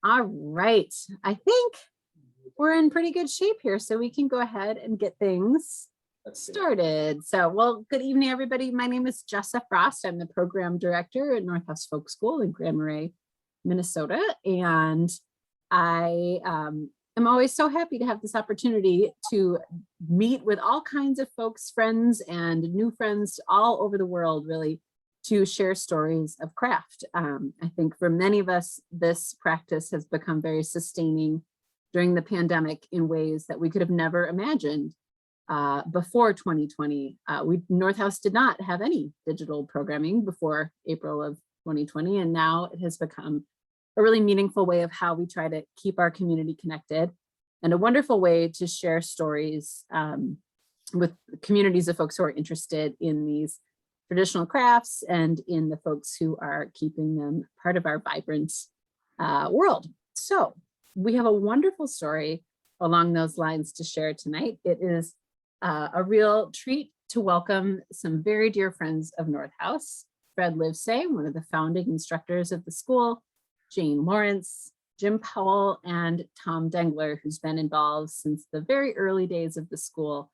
All right. I think we're in pretty good shape here, so we can go ahead and get things started. So, well, good evening, everybody. My name is Jessa Frost. I'm the program director at Northhouse Folk School in Grand Marais, Minnesota. And I am always so happy to have this opportunity to meet with all kinds of folks, friends and new friends all over the world, really, to share stories of craft. I think for many of us, this practice has become very sustaining during the pandemic in ways that we could have never imagined before 2020. Northhouse did not have any digital programming before April of 2020, and now it has become a really meaningful way of how we try to keep our community connected and a wonderful way to share stories with communities of folks who are interested in these traditional crafts and in the folks who are keeping them part of our vibrant world. So we have a wonderful story along those lines to share tonight. It is a real treat to welcome some very dear friends of Northhouse. Fred Livesay, one of the founding instructors of the school, Jane Lawrence, Jim Powell, and Tom Dengler, who's been involved since the very early days of the school,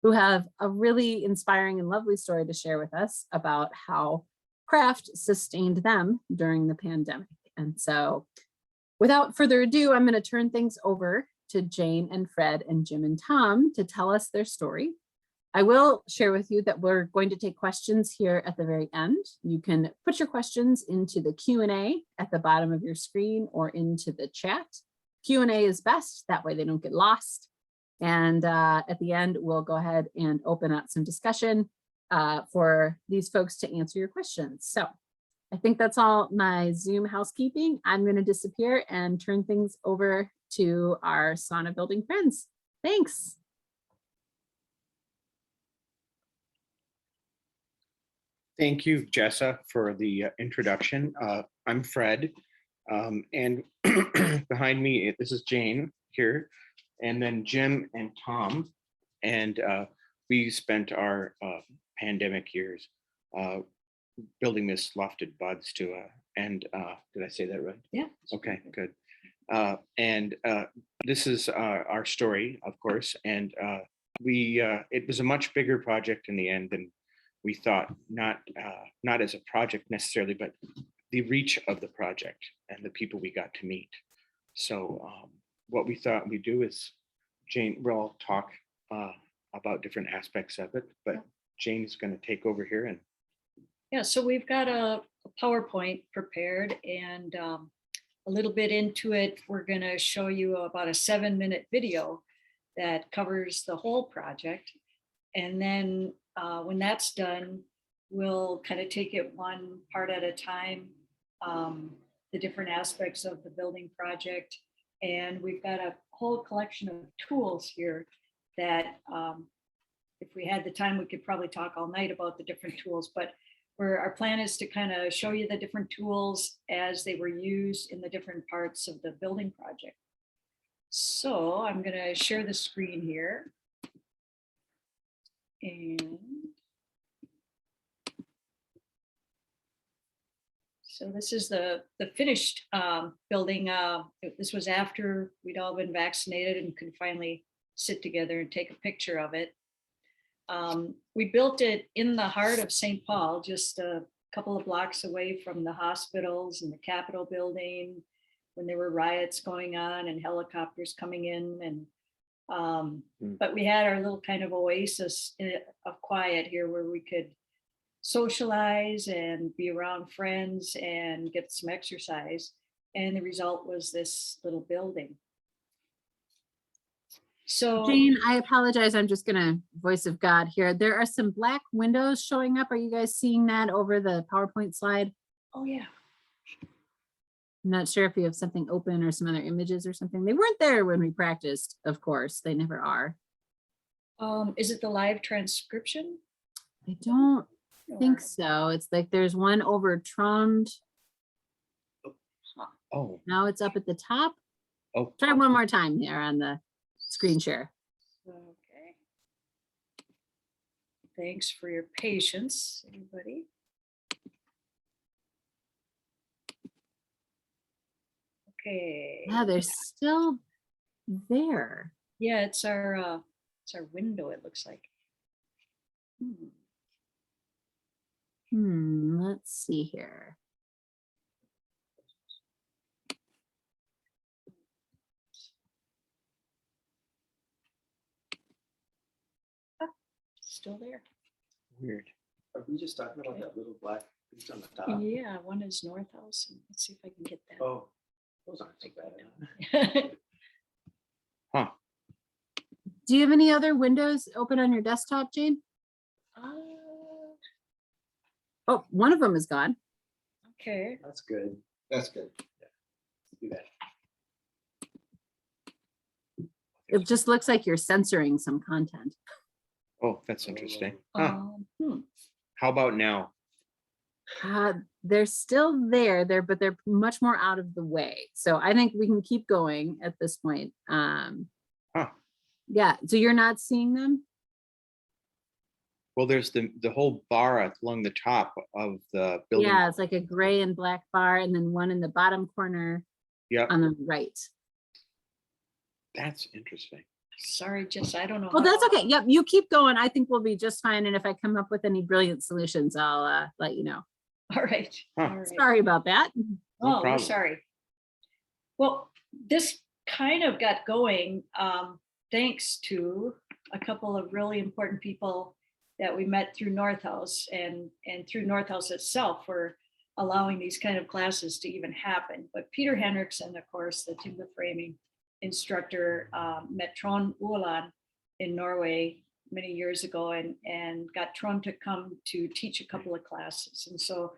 who have a really inspiring and lovely story to share with us about how craft sustained them during the pandemic. And so without further ado, I'm going to turn things over to Jane and Fred and Jim and Tom to tell us their story. I will share with you that we're going to take questions here at the very end. You can put your questions into the Q&A at the bottom of your screen or into the chat. Q&A is best, that way they don't get lost. And at the end, we'll go ahead and open up some discussion for these folks to answer your questions. So I think that's all my Zoom housekeeping. I'm going to disappear and turn things over to our sauna building friends. Thanks. Thank you, Jessa, for the introduction. I'm Fred, and behind me, this is Jane here, and then Jim and Tom. And we spent our pandemic years building this Lafted Badstua. And did I say that right? Yeah. Okay, good. And this is our story, of course. And it was a much bigger project in the end than we thought, not as a project necessarily, but the reach of the project and the people we got to meet. So what we thought we'd do is, Jane, we'll talk about different aspects of it, but Jane's going to take over here. And yeah, so we've got a PowerPoint prepared, and a little bit into it, we're going to show you about a 7-minute video that covers the whole project. And then when that's done, we'll kind of take it one part at a time, the different aspects of the building project. And we've got a whole collection of tools here that if we had the time, we could probably talk all night about the different tools, but our plan is to kind of show you the different tools as they were used in the different parts of the building project. So I'm going to share the screen here. And so this is the finished building. This was after we'd all been vaccinated and could finally sit together and take a picture of it. We built it in the heart of St. Paul, just a couple of blocks away from the hospitals and the Capitol building, when there were riots going on and helicopters coming in. And but we had our little kind of oasis of quiet here where we could socialize and be around friends and get some exercise. And the result was this little building. So Jane, I apologize. I'm just going to voice of God here. There are some black windows showing up. Are you guys seeing that over the PowerPoint slide? oh yeah. I'm not sure if you have something open or some other images or something. They weren't there when we practiced, of course. They never are. Is it the live transcription? I don't think so. It's like there's one over Trond. oh, Now it's up at the top. oh, Try one more time there on the screen share. Okay. Thanks for your patience, everybody. Okay. Yeah, they're still there. Yeah, it's our window, it looks like. Let's see here. Still there. Weird. Are we just talking about that little black piece on the top? Yeah, one is North House. And let's see if I can get that. Oh, those aren't so bad. Huh. Do you have any other windows open on your desktop, Jane? Oh, one of them is gone. Okay. That's good. That's good. Do that. It just looks like you're censoring some content. Oh, that's interesting. Huh. Hmm. How about now? They're still there, but they're much more out of the way. So I think we can keep going at this point. Huh. Yeah, so you're not seeing them? Well, there's the whole bar along the top of the building. Yeah, it's like a gray and black bar, and then one in the bottom corner Yeah, on the right. that's interesting. Sorry, Jess, I don't know. Oh, that's okay. Yep, you keep going. I think we'll be just fine. And if I come up with any brilliant solutions, I'll let you know. All right. Huh. All right. Sorry about that. No Oh, we're problem. sorry. Well, this kind of got going thanks to a couple of really important people that we met through North House and through North House itself for allowing these kind of classes to even happen. But Peter Henriksen, of course, the timber framing instructor, met Trond Ueland in Norway many years ago and got Trond to come to teach a couple of classes. And so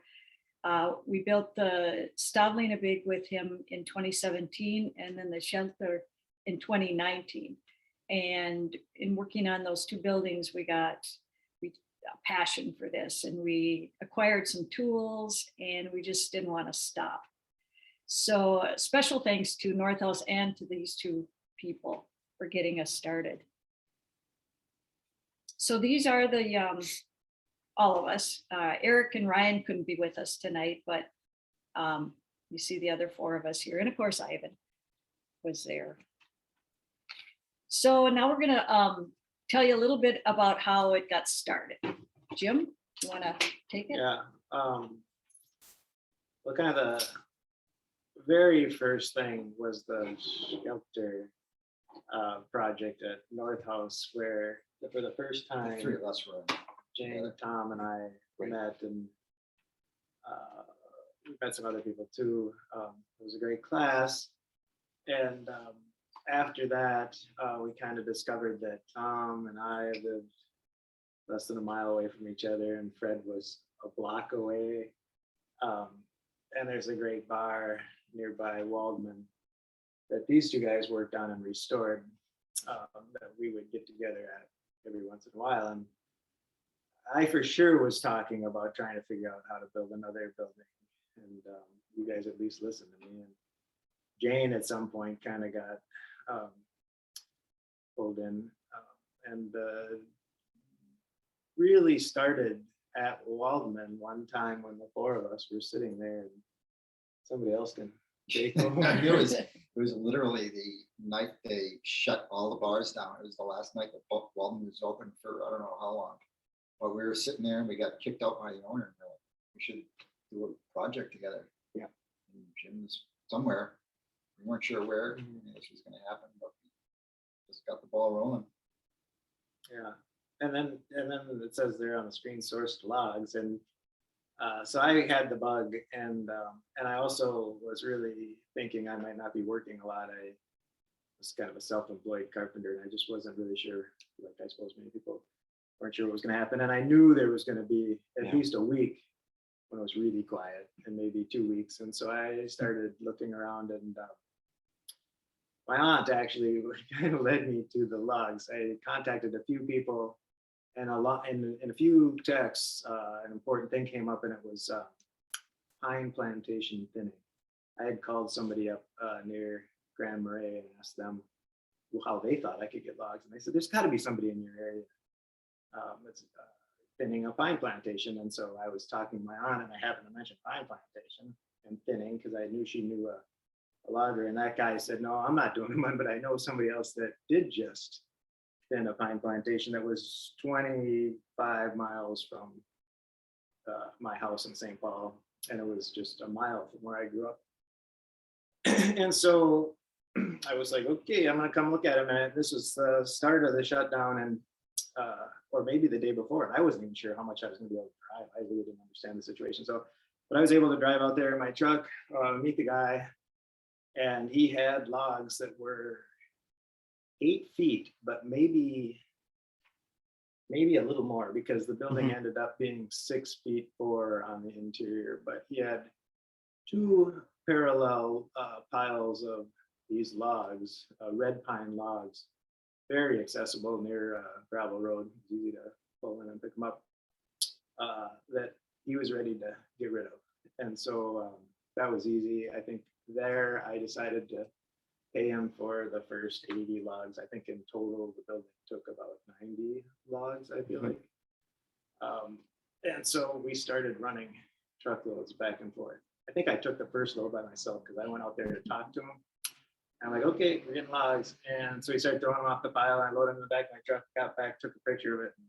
we built the Stavlinebygg with him in 2017 and then the Skjelter in 2019. And in working on those two buildings, we got a passion for this and we acquired some tools and we just didn't want to stop. So special thanks to North House and to these two people for getting us started. So these are the all of us. Eric and Ryan couldn't be with us tonight, but you see the other four of us here. And of course, Ivan was there. So now we're gonna tell you a little bit about how it got started. Jim, you wanna take it? Yeah. Well, kind of the very first thing was the shelter project at North House, where for the first The time, three of us were. Jane, Tom, and I met, and we met some other people too. It was a great class, and after that, we kind of discovered that Tom and I lived less than a mile away from each other, and Fred was a block away. And there's a great bar nearby Waldman that these two guys worked on and restored, that we would get together at every once in a while. And I for sure was talking about trying to figure out how to build another building, and you guys at least listened to me. And Jane at some point kind of got pulled in, and really started at Waldman one time when the four of us were sitting there, and somebody else can take over. It was literally the night they shut all the bars down. It was the last night that Walden was open for I don't know how long. But we were sitting there and we got kicked out by the owner. And we're like, we should do a project together. Yeah. And Jim was somewhere. We weren't sure where this was going to happen, but we just got the ball rolling. Yeah, and then it says there on the screen sourced logs, and so I had the bug, and I also was really thinking I might not be working a lot. I was kind of a self-employed carpenter, and I just wasn't really sure. Like I suppose many people weren't sure what was going to happen, and I knew there was going to be at least a week when it was really quiet, and maybe 2 weeks. And so I started looking around, and my aunt actually kind of led me to the logs. I contacted a few people, and in a few texts, an important thing came up, and it was pine plantation thinning. I had called somebody up near Grand Marais and asked them how they thought I could get logs, and they said there's got to be somebody in your area that's thinning a pine plantation. And so I was talking to my aunt, and I happened to mention pine plantation and thinning because I knew she knew a a logger, and that guy said, no, I'm not doing one, but I know somebody else that did just thin a pine plantation that was 25 miles from my house in St. Paul, and it was just a mile from where I grew up. And so I was like, okay, I'm gonna come look at him. And this was the start of the shutdown, and or maybe the day before, and I wasn't even sure how much I was gonna be able to drive. I really didn't understand the situation. So, but I was able to drive out there in my truck, meet the guy, and he had logs that were 8 feet, but maybe a little more, because the building ended up being 6 feet 4 on the interior. But he had 2 parallel piles of these logs, red pine logs, very accessible near a gravel road, easy to pull in and pick them up, that he was ready to get rid of. And so that was easy. I think there I decided to pay him for the first 80 logs. I think in total the building took about 90 logs, I feel like. And so we started running truckloads back and forth. I think I took the first load by myself because I went out there to talk to him. I'm like, okay, we're getting logs. And so he started throwing them off the pile. I loaded them in the back of my truck, got back, took a picture of it. And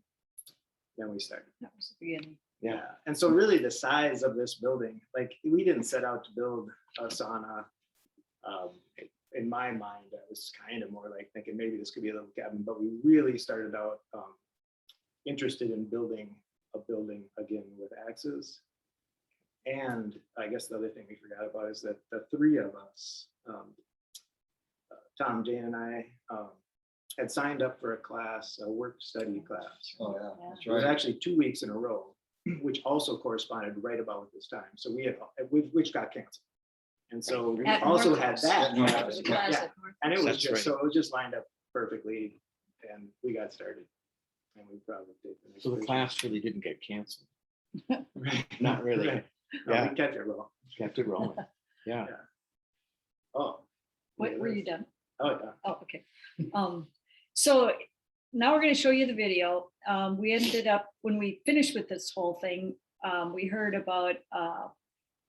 then we started. That was the beginning. Yeah. And so really the size of this building, like we didn't set out to build a sauna. In my mind, I was kind of more like thinking maybe this could be a little cabin, but we really started out interested in building a building again with axes. And I guess the other thing we forgot about is that the 3 of us, Tom, Jane, and I, had signed up for a class, a work study class. Oh, yeah, Yeah. that's It was right. actually 2 weeks in a row, which also corresponded right about this time. So we had, which got canceled. And so we At also had Northwest. that. At Northwest, It was a class Yeah. at North. And it was That's just, right. so it was just lined up perfectly, and we got started. And we probably did the next So the version. class really didn't get canceled. Right. Not really. Right. No, Yeah. we kept it rolling. Kept it rolling. Yeah. Oh. What, were you done? Oh, yeah. Oh, okay. So now we're going to show you the video. We ended up, when we finished with this whole thing, we heard about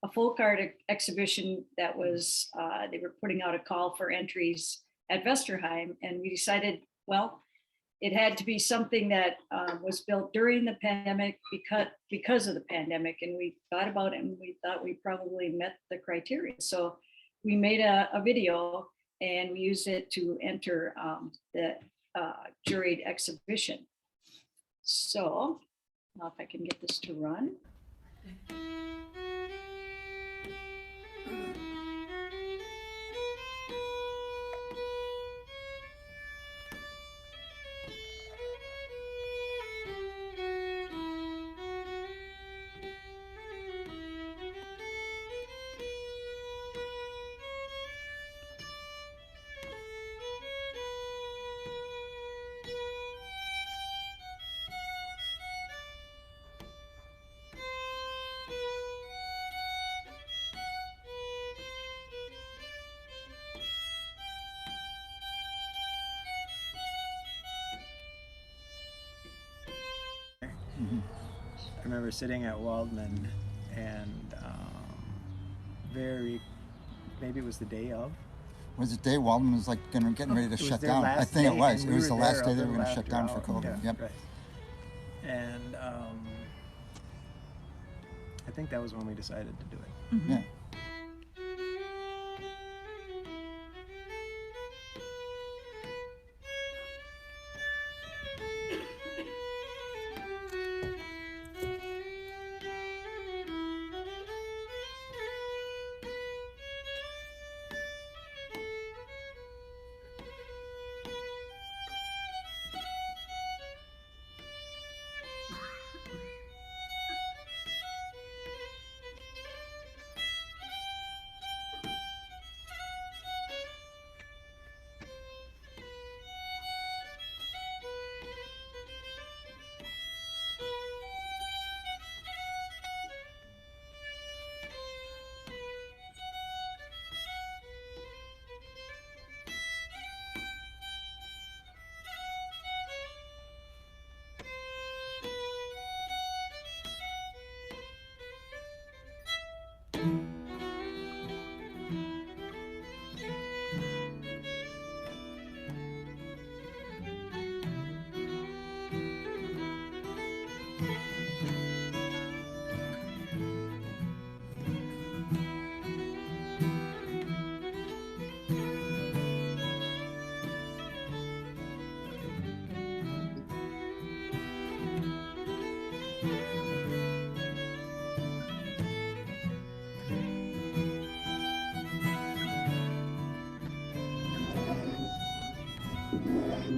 a folk art exhibition that was, they were putting out a call for entries at Vesterheim, and we decided, well, it had to be something that was built during the pandemic because of the pandemic. And we thought about it, and we thought we probably met the criteria. So we made a video, and we used it to enter the juried exhibition. So if I can get this to run. I remember sitting at Waldman and maybe it was the day of. Was it day Waldman was like getting ready to It was shut their down? I last think it day, was. and It we was the were last there day a they were little going to shut after down for hours. COVID. Yeah, Yep. right. And I think that was when we decided to do it. Yeah. What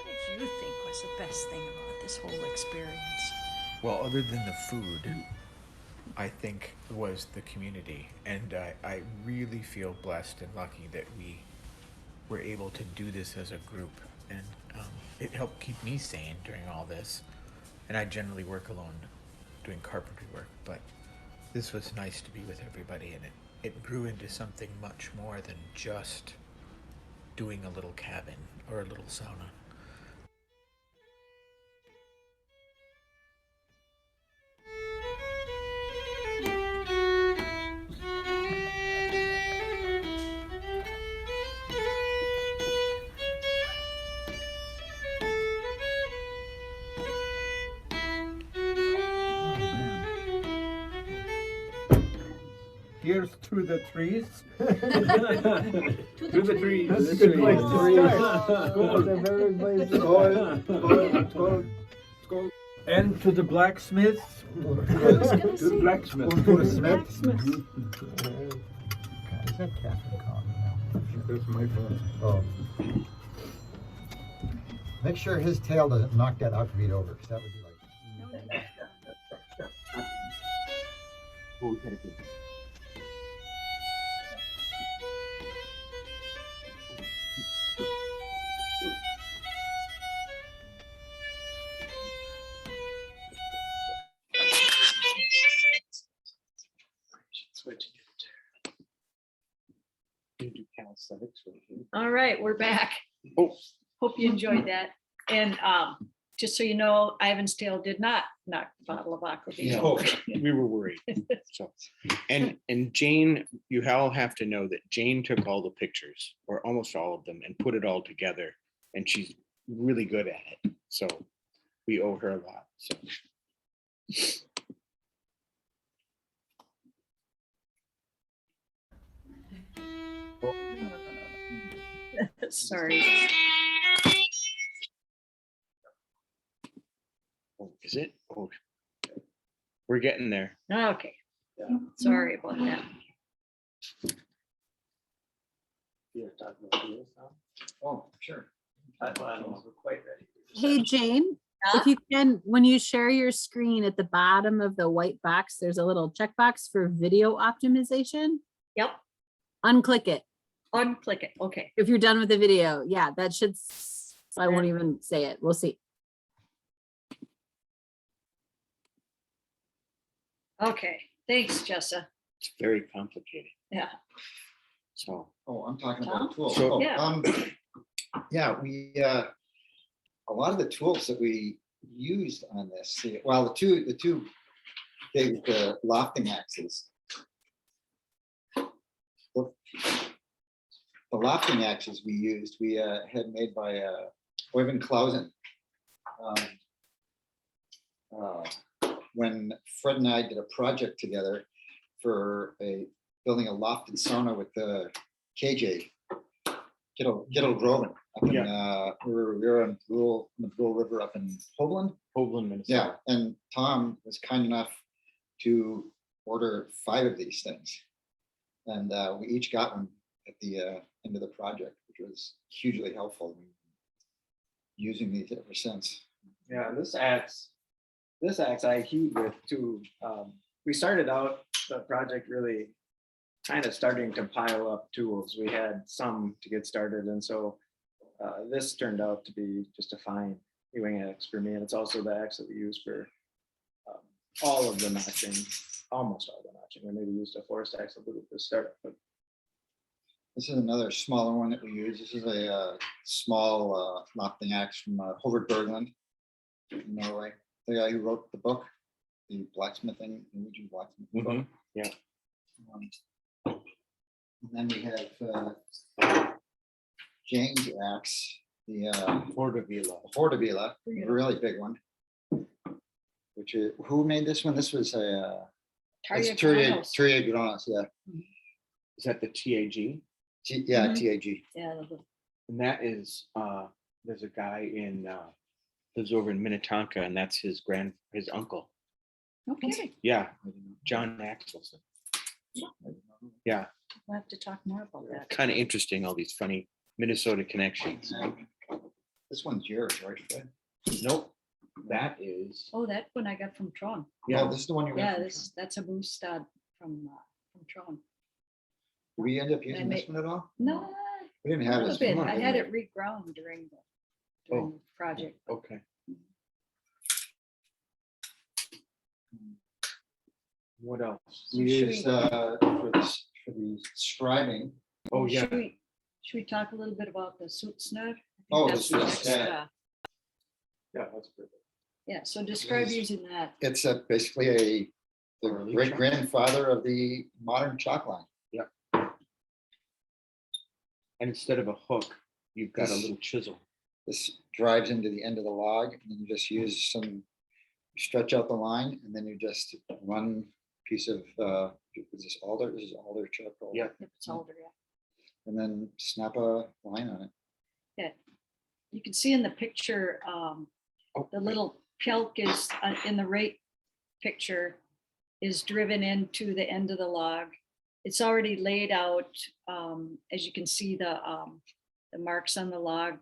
did you think was the best thing about this whole experience? Well, other than the food, I think was the community. And I really feel blessed and lucky that we were able to do this as a group. And it helped keep me sane during all this. And I generally work alone doing carpentry work, but this was nice to be with everybody. And it grew into something much more than just doing a little cabin or a little sauna. Here's through the trees. Through the trees. That's a good place to start. That's a very place to start. And to the blacksmiths. To the blacksmiths. To the smiths. Is that Catherine calling me now? That's my phone. Oh. Make sure his tail doesn't knock that outfit over, because that would be like. Switch. All right, we're back. Oh. Hope you enjoyed that. And just so you know, Ivan's tail did not knock the bottle of aquavit No, over. we were worried. So, and Jane, you all have to know that Jane took all the pictures, or almost all of them, and put it all together. And she's really good at it. So we owe her a lot. So Sorry. Oh, is it? Oh, we're getting there. Okay, Yeah. sorry about that. You're talking about this now? Oh, sure. I don't know if we're quite ready. Hey, Jane, if you can, when you share your screen at the bottom of the white box, there's a little checkbox for video optimization. Yep, Unclick it. unclick it. Okay. If you're done with the video, yeah, that should, I won't even say it. We'll see. Okay, thanks, Jessa. It's very complicated. Yeah. So, Oh, I'm talking Tom? about tools. So- Oh, Yeah. Yeah, a lot of the tools that we used on this, well, the two big lofting axes. The lofting axes we used, we had made by Oyvind Clausen. When Fred and I did a project together for building a lofted sauna with the KJ, Gittel Groven, up in, we were on the Brule River up in Hoagland. Hoagland, Minnesota. Yeah, and Tom was kind enough to order 5 of these things. And we each got one at the end of the project, which was hugely helpful. Using these ever since. Yeah, this axe I hewed with too. We started out the project really kind of starting to pile up tools. We had some to get started, and so this turned out to be just a fine hewing axe for me. And it's also the axe that we use for all of the notching, almost all the notching. We maybe used a forest axe a little bit to start, but This is another smaller one that we use. This is a small lofting axe from Howard Berglund in Norway. The guy who wrote the book, the blacksmithing, Norwegian blacksmithing book. Yeah. And then we have Jane's axe, the Hordavila, a really big one. Which is, who made this one? This was a Turrier Granos, yeah. Is that the TAG? Yeah, Mhm. TAG. Yeah. And that is, there's a guy lives over in Minnetonka, and that's his uncle. Okay, Yeah, John Axelson. Yeah, we'll have to talk more about that. kind of interesting, all these funny Minnesota connections. This one's yours, right, Fred? Nope, that is, Oh, that one I got from Tron. Yeah, this is the one you. Yeah, that's a moose stud from Tron. Did we end up using I this one at all? No, We didn't a have little this. bit. one, I did had we? it reground during the project. okay. What else? We Should used we- for the scribing. Oh, yeah. Should we talk a little bit about the soot snug? Oh, the That's soot next, snug. Yeah, that's perfect. Yeah, so describe using that. It's basically the Early great chalk. grandfather of the modern chalk line. And instead of a hook, you've got a This- little chisel. This drives into the end of the log, and then you just use stretch out the line, and then you just one piece of is this alder? This is alder charcoal. Yeah. If it's older, yeah. And then snap a line on it. Yeah. You can see in the picture, the little pelk is in the right picture is driven into the end of the log. It's already laid out. As you can see, the marks on the log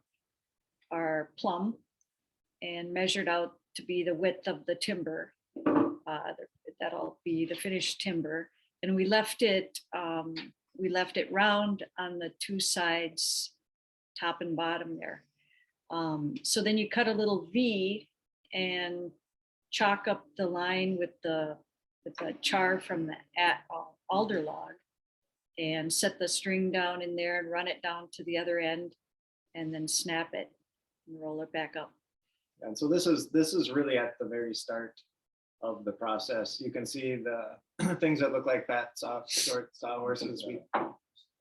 are plumb and measured out to be the width of the timber. That'll be the finished timber. And we left it round on the 2 sides, top and bottom there. So then you cut a little V and chalk up the line with the char from the alder log and set the string down in there and run it down to the other end and then snap it and roll it back up. And so this is really at the very start of the process. You can see the things that look like fat, soft, short sawhorses. We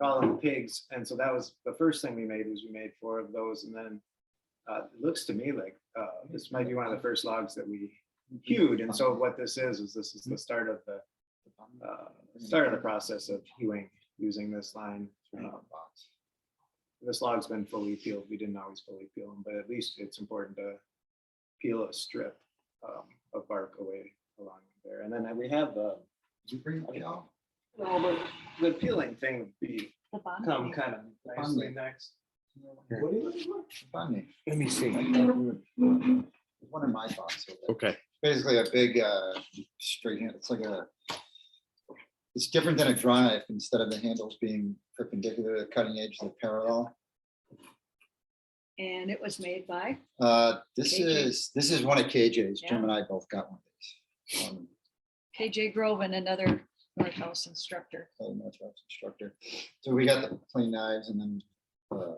call them pigs. And so that was the first thing we made. Was we made 4 of those, and then it looks to me like this might be one of the first logs that we hewed. And so what this is the start of the process of hewing using this line. This log's been fully peeled. We didn't always fully peel them, but at least it's important to peel a strip of bark away along there. And then we have Did you bring it out? well, the peeling thing would be The bond. come kind of nicely Bonding. next. What are you looking for? Funny. Let me see. One of my thoughts. Over there. Okay. Basically a big straight hand. It's like it's different than a drive. Instead of the handles being perpendicular to the cutting edge, they're parallel. And it was made by, This KJ. is one of KJ's. Yeah. Jim and I both got one of these. KJ Groven, another North House instructor. Northwest instructor. So we got the plain knives and then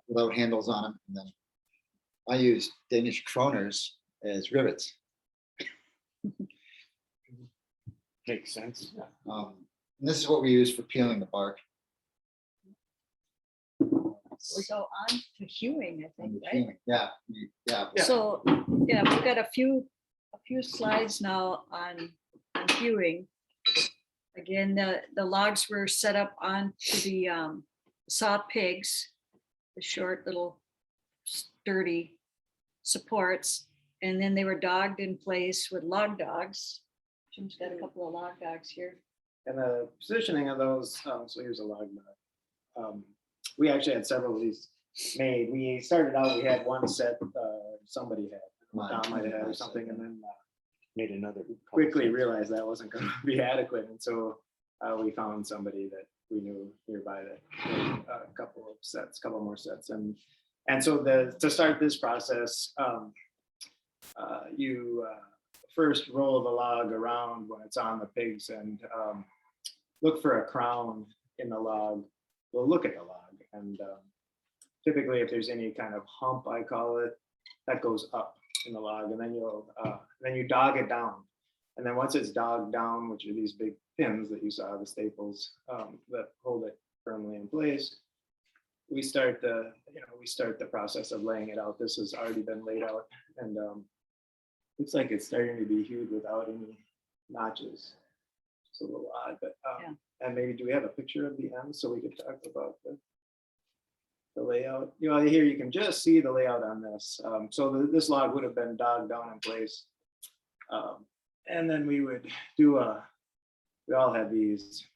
without handles on them. And then I use Danish kroners as rivets. Makes sense. And this is what we use for peeling the bark. We go on to hewing, I And think, the right? peeling. Yeah. So, yeah, we've got a few slides now on hewing. Again, the logs were set up onto the saw pigs, the short little sturdy supports, and then they were dogged in place with log dogs. Jim's got a couple of log dogs here. And the positioning of those, so here's a log nut. We actually had several of these made. We started out, we had one set, somebody had, Tom might have had or something, and then Made another. couple quickly sets. realized that wasn't going to be adequate. And so we found somebody that we knew nearby that made a couple more sets. And so to start this process, you first roll the log around when it's on the pigs and look for a crown in the log. We'll look at the log, and typically if there's any kind of hump, I call it, that goes up in the log, and then you dog it down. And then once it's dogged down, which are these big pins that you saw, the staples that hold it firmly in place, we start the process of laying it out. This has already been laid out, and looks like it's starting to be hewed without any notches. It's a little odd, but Yeah. and maybe do we have a picture of the end so we could talk about the layout? You know, here you can just see the layout on this. So this log would have been dogged down in place, and then we would do we all had these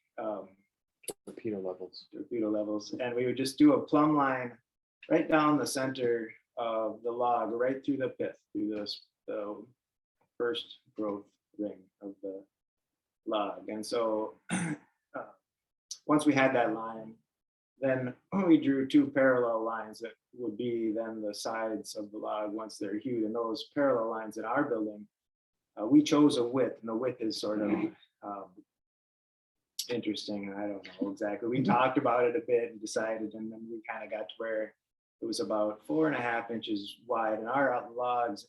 Torpedo levels. torpedo levels, and we would just do a plumb line right down the center of the log, right through the pith, through the first growth ring of the log. And so once we had that line, then we drew two parallel lines that would be then the sides of the log once they're hewed. And those parallel lines in our building, we chose a width, and the width is sort of interesting. I don't know exactly. We talked about it a bit and decided, and then we kind of got to where it was about 4.5 inches wide, and our logs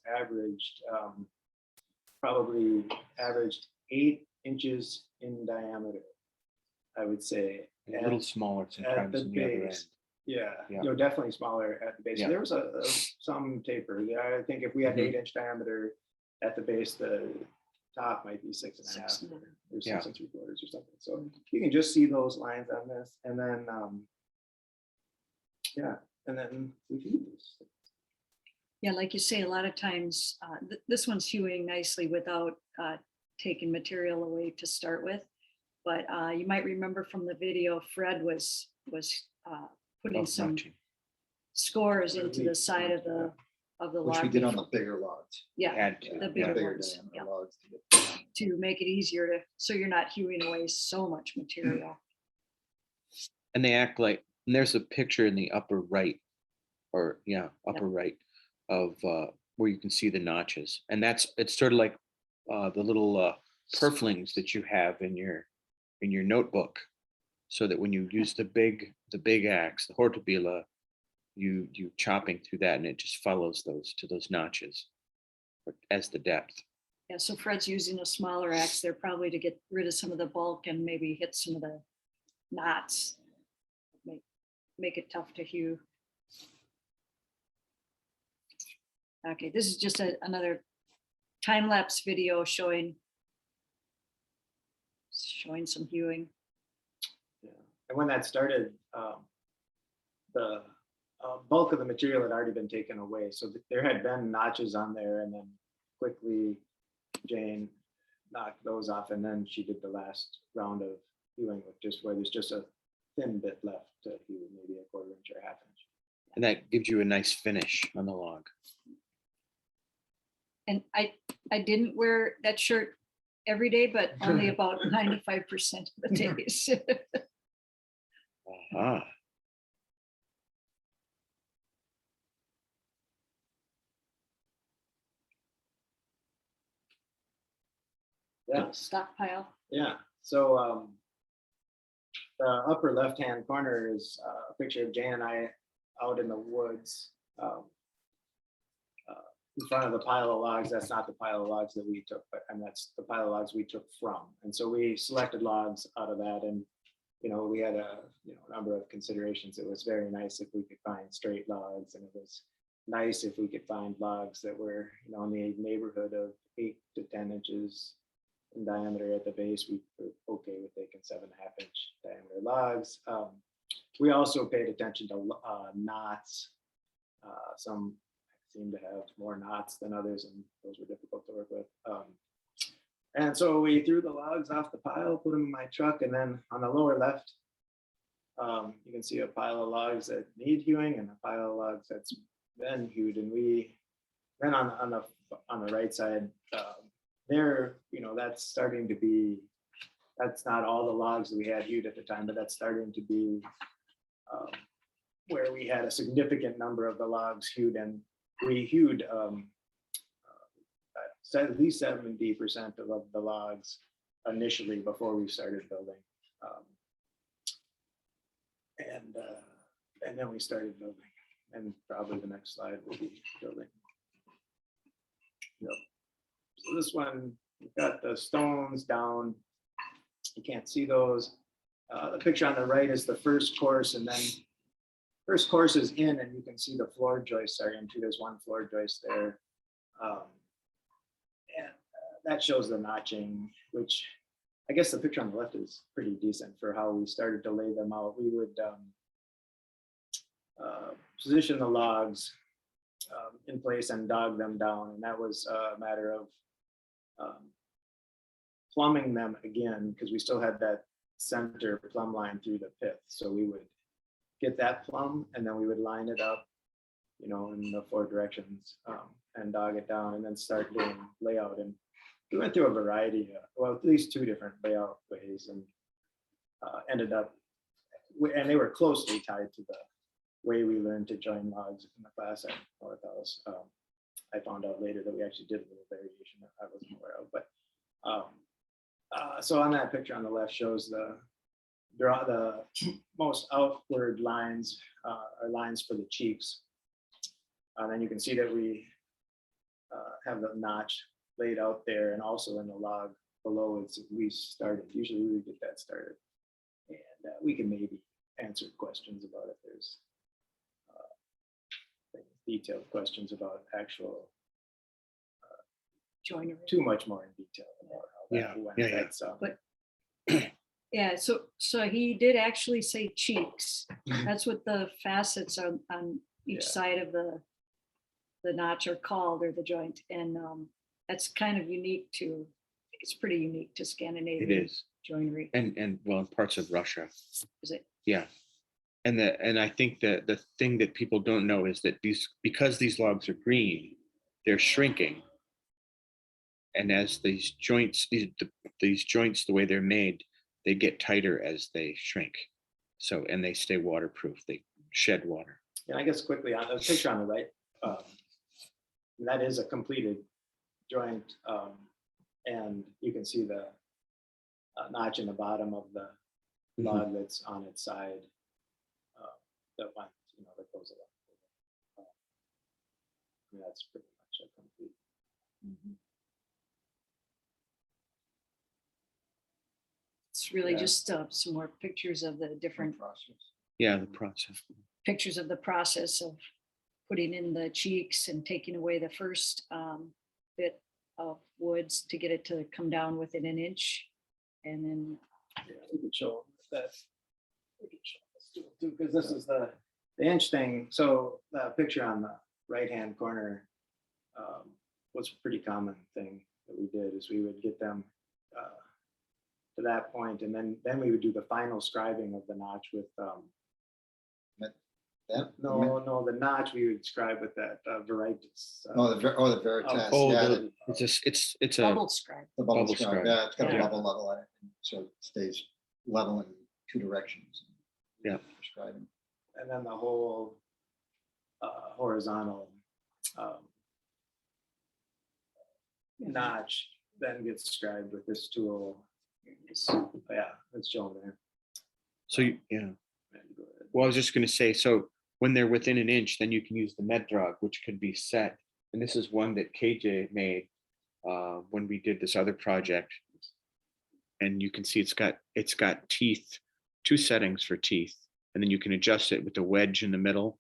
probably averaged 8 inches in diameter, I would say. A little smaller sometimes the than the other end. base. Yeah, Yeah. you know, definitely smaller at the base. Yeah. There was some taper. Yeah, I think if we had Mhm. 8-inch diameter at the base, the top might be 6.5 or Yeah. 6 3/4 or something. So you can just see those lines on this, and then and then we can use. Yeah, like you say, a lot of times, this one's hewing nicely without taking material away to start with. But you might remember from the video, Fred was putting some Notching. scores into the side of the Which log. we did on the bigger logs. Yeah, Add to. the yeah. bigger Bigger ones, diameter yeah, logs to get- to make it easier so you're not hewing away so much material. And they act like, and there's a picture in the upper right, or upper right of where you can see the notches. And it's sort of like the little purflings that you have in your notebook, so that when you use the big axe, the hortobila, you chopping through that, and it just follows those notches as the depth. Yeah, so Fred's using a smaller axe there probably to get rid of some of the bulk and maybe hit some of the knots. Make it tough to hew. Okay, this is just another time-lapse video showing some hewing. and when that started, the bulk of the material had already been taken away. So there had been notches on there, and then quickly Jane knocked those off, and then she did the last round of hewing with just where there's just a thin bit left to hew, maybe a 1/4 inch or 1/2 inch. And that gives you a nice finish on the log. And I didn't wear that shirt every day, but only about 95% of the days. Ah, Yeah. Stockpile. Yeah, so the upper left-hand corner is a picture of Jane and I out in the woods in front of the pile of logs. That's not the pile of logs that we took, and that's the pile of logs we took from. And so we selected logs out of that, and we had a number of considerations. It was very nice if we could find straight logs, and it was nice if we could find logs that were in the neighborhood of 8 to 10 inches in diameter at the base. We were okay with taking 7.5 inch diameter logs. We also paid attention to knots. Some seem to have more knots than others, and those were difficult to work with. And so we threw the logs off the pile, put them in my truck, and then on the lower left, you can see a pile of logs that need hewing and a pile of logs that's been hewed. And we then on the right side, there, that's starting to be, that's not all the logs that we had hewed at the time, but that's starting to be where we had a significant number of the logs hewed, and we hewed at least 70% of the logs initially before we started building. And then we started building, and probably the next slide will be building. Yep. So this one, we've got the stones down. You can't see those. The picture on the right is the first course, and then first course is in, and you can see the floor joists are in too. There's one floor joist there. And that shows the notching, which I guess the picture on the left is pretty decent for how we started to lay them out. We would position the logs in place and dog them down, and that was a matter of plumbing them again, because we still had that center plumb line through the pith. So we would get that plumb, and then we would line it up, in the 4 directions, and dog it down, and then start doing layout. And we went through a variety of, well, at least 2 different layout ways, and ended up, and they were closely tied to the way we learned to join logs in the class at North House. I found out later that we actually did a little variation that I wasn't aware of, but so on that picture on the left shows the most outward lines are lines for the cheeks. And then you can see that we have the notch laid out there, and also in the log below it's we started. Usually we get that started, and we can maybe answer questions about it. There's detailed questions about actual Joinery. too much more in detail about how that went. Yeah. That's, But yeah, so he did actually say cheeks. That's what the facets on each Yeah. side of the notch are called, or the joint, and that's kind of unique to. It's pretty unique to Scandinavian. it is. Joinery. And well, in parts of Russia. Is it? Yeah. And I think that the thing that people don't know is that because these logs are green, they're shrinking. And as these joints, these joints, the way they're made, they get tighter as they shrink. So, and they stay waterproof. They shed water. And I guess quickly on the picture on the right, that is a completed joint, and you can see the notch in the bottom of the log that's on its side. That one, that goes along. That's pretty much a complete. It's really Yeah. just some more pictures of the different Process. Yeah, the process. pictures of the process of putting in the cheeks and taking away the first bit of woods to get it to come down within an inch, and then We could show that Because this is the inch thing. So the picture on the right-hand corner was a pretty common thing that we did is we would get them to that point, and then we would do the final scribing of the notch with That, the notch we would scribe with that Veritas. the Veritas, Oh, yeah, it's a, Bubble scribe. the bubble bubble scribe, scribe. yeah, it's got a Yeah. level on it, so it stays level in 2 directions. Yeah. For scribing. And then the whole horizontal notch then gets scribed with this tool. Yeah, it's shown there. so, yeah. Well, I was just gonna say, so when they're within an inch, then you can use the medrog, which could be set. And this is one that KJ made when we did this other project. And you can see it's got teeth, 2 settings for teeth. And then you can adjust it with the wedge in the middle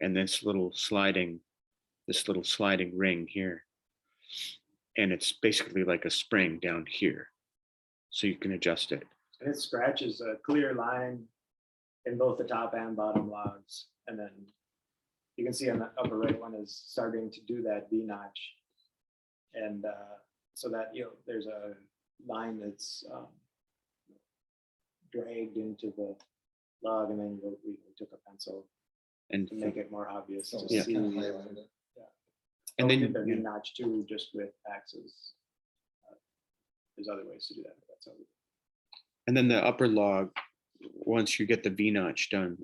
and this little sliding ring here. And it's basically like a spring down here. So you can adjust it. And it scratches a clear line in both the top and bottom logs. And then you can see on the upper right one is starting to do that V notch. And so that, there's a line that's dragged into the log, and then we took a pencil And to make it more obvious So to it's see. kind of highlighted it. And then did the V yeah. notch too, just with axes. There's other ways to do that, but that's how we. And then the upper log, once you get the V notch done,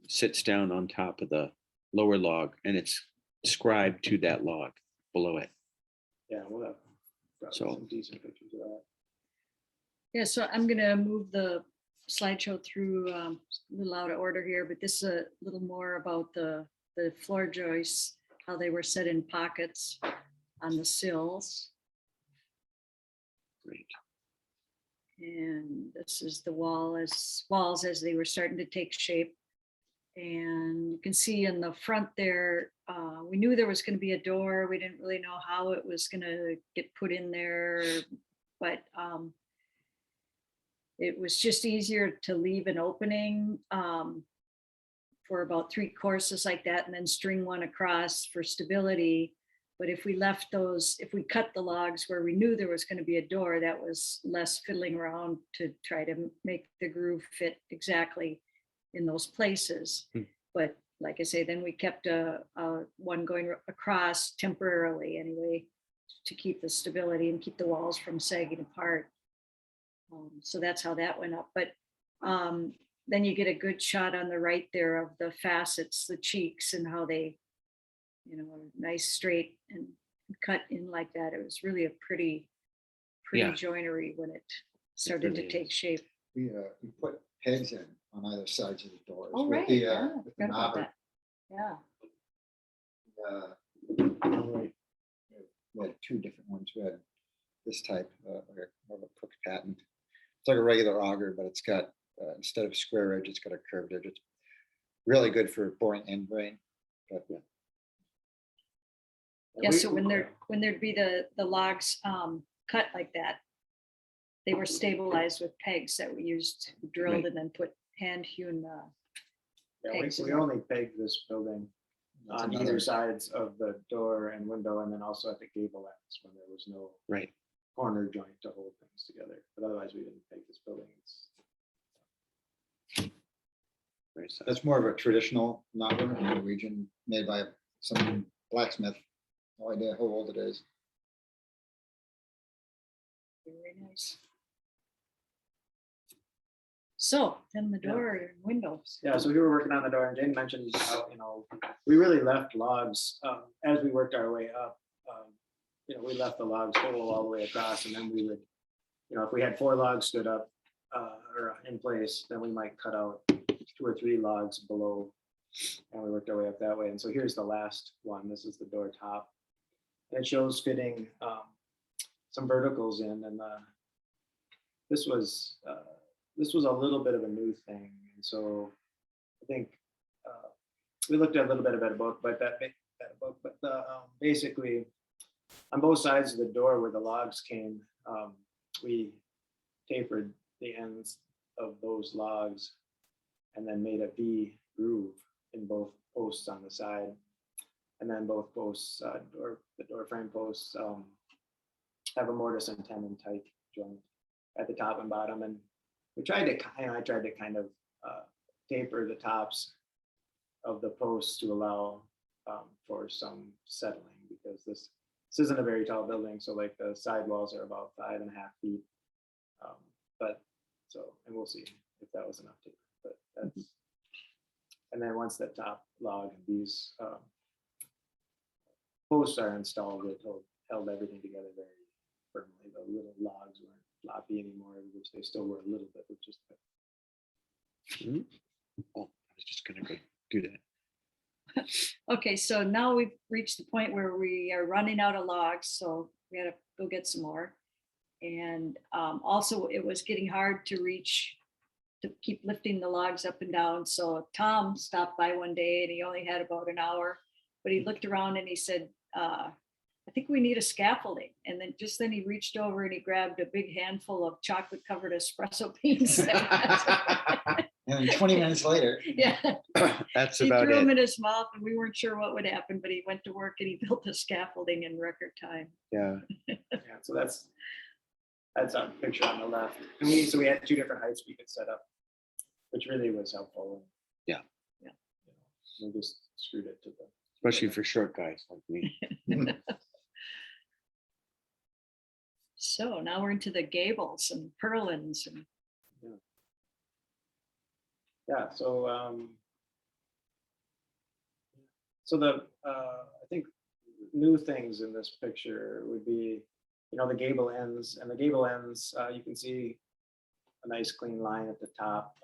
sits down on top of the lower log, and it's scribed to that log below it. Yeah, we'll have probably So- some decent pictures of that. Yeah, so I'm gonna move the slideshow through a little out of order here, but this is a little more about the floor joists, how they were set in pockets on the sills. Great. And this is the walls as they were starting to take shape. And you can see in the front there, we knew there was going to be a door. We didn't really know how it was going to get put in there, but it was just easier to leave an opening for about 3 courses like that, and then string one across for stability. But if we left those, if we cut the logs where we knew there was going to be a door, that was less fiddling around to try to make the groove fit exactly in those places. But like I say, then we kept one going across temporarily anyway, to keep the stability and keep the walls from sagging apart. So that's how that went up. But then you get a good shot on the right there of the facets, the cheeks, and how they, nice straight and cut in like that. It was really a pretty Yeah. joinery when it started really to take is. shape. We put pegs in on either sides of the doors. Oh, with right, the, yeah, with the forgot about knobber. that. Yeah. We had 2 different ones. We had this type, more of a Cook patent. It's like a regular auger, but it's got, instead of square edge, it's got a curved edge. It's really good for boring end grain. But Yeah, so when there'd be the logs cut like that, they were stabilized with pegs that we used, drilled, Right. and then put hand hewn. Yeah, pegs in we there. only pegged this building that's on another- either sides of the door and window, and then also at the gable ends when there was no Right. corner joint to hold things together. But otherwise, we didn't peg this building. Very sad. That's more of a traditional knobber, Norwegian, made by some blacksmith. No idea how old it is. Very nice. So then the door and windows. Yeah, so we were working on the door, and Jane mentioned how, we really left logs as we worked our way up. We left the logs whole all the way across, and then we would, if we had 4 logs stood up or in place, then we might cut out 2 or 3 logs below, and we worked our way up that way. And so here's the last one. This is the door top. And it shows fitting some verticals in, and this was a little bit of a new thing. And so I think we looked at a little bit about a book, but basically on both sides of the door where the logs came, we tapered the ends of those logs and then made a V groove in both posts on the side. And then both posts, or the door frame posts, have a mortise and tenon type joint at the top and bottom. And we tried to, I tried to kind of taper the tops of the posts to allow for some settling, because this isn't a very tall building. So like the side walls are about 5.5 feet. But so, and we'll see if that was enough to, but that's, and then once that top log and these posts are installed, it held everything together very firmly. The little logs weren't floppy anymore, which they still were a little bit, which is good. Oh, I was just gonna go do that. Okay, so now we've reached the point where we are running out of logs, so we gotta go get some more. And also it was getting hard to reach, to keep lifting the logs up and down. So Tom stopped by one day and he only had about an hour, but he looked around and he said, I think we need a scaffolding. And then then he reached over and he grabbed a big handful of chocolate covered espresso beans. And 20 minutes later, Yeah. That's He about threw them it. in his mouth and we weren't sure what would happen, but he went to work and he built the scaffolding in record time. Yeah. Yeah, so that's our picture on the left. And we had 2 different heights we could set up, which really was helpful. Yeah. Yeah. We just screwed it to the. Especially for short guys like me. So now we're into the gables and purlins and Yeah, so so the I think new things in this picture would be, the gable ends, and the gable ends, you can see a nice clean line at the top.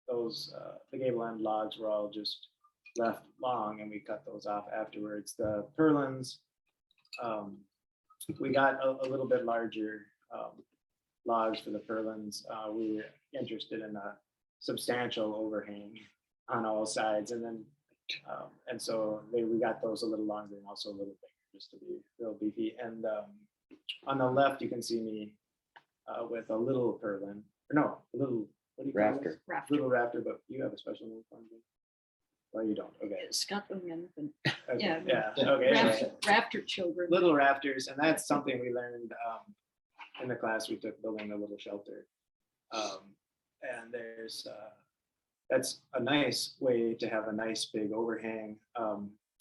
Those the gable end logs were all just left long, and we cut those off afterwards. The purlins, we got a little bit larger logs for the purlins. We were interested in a substantial overhang on all sides, and then and so we got those a little longer and also a little bigger, just to be real beefy. And on the left, you can see me with a little purlin, or no, a little, what do you call this? rafter. Little rafter, but you have a special name for me? Well, you don't. Okay. Scotland and Okay, Yeah. Yeah. Okay. rafter children. Little rafters, and that's something we learned in the class we took, building a little shelter. And there's that's a nice way to have a nice big overhang.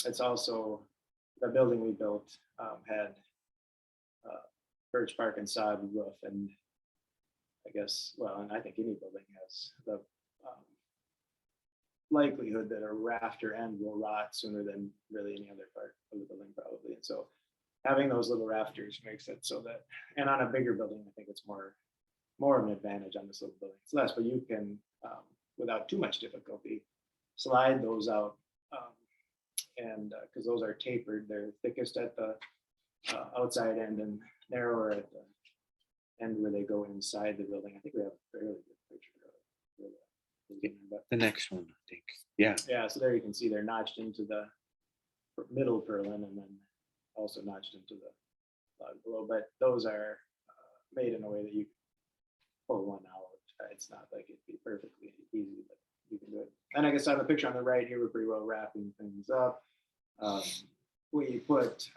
It's also, the building we built had birch bark and sod roof, and I guess, well, and I think any building has the likelihood that a rafter end will rot sooner than really any other part of the building, probably. And so having those little rafters makes it so that, and on a bigger building, I think it's more of an advantage. On this little building, it's less, but you can, without too much difficulty, slide those out. And because those are tapered, they're thickest at the outside end and narrower at the end where they go inside the building. I think we have a fairly good picture of it. But The next one, I think. Yeah. yeah, so there you can see they're notched into the middle purlin and then also notched into the log below. But those are made in a way that you can pull one out. It's not like it'd be perfectly easy, but you can do it. And I guess on the picture on the right here, we're pretty well wrapping things up. We put,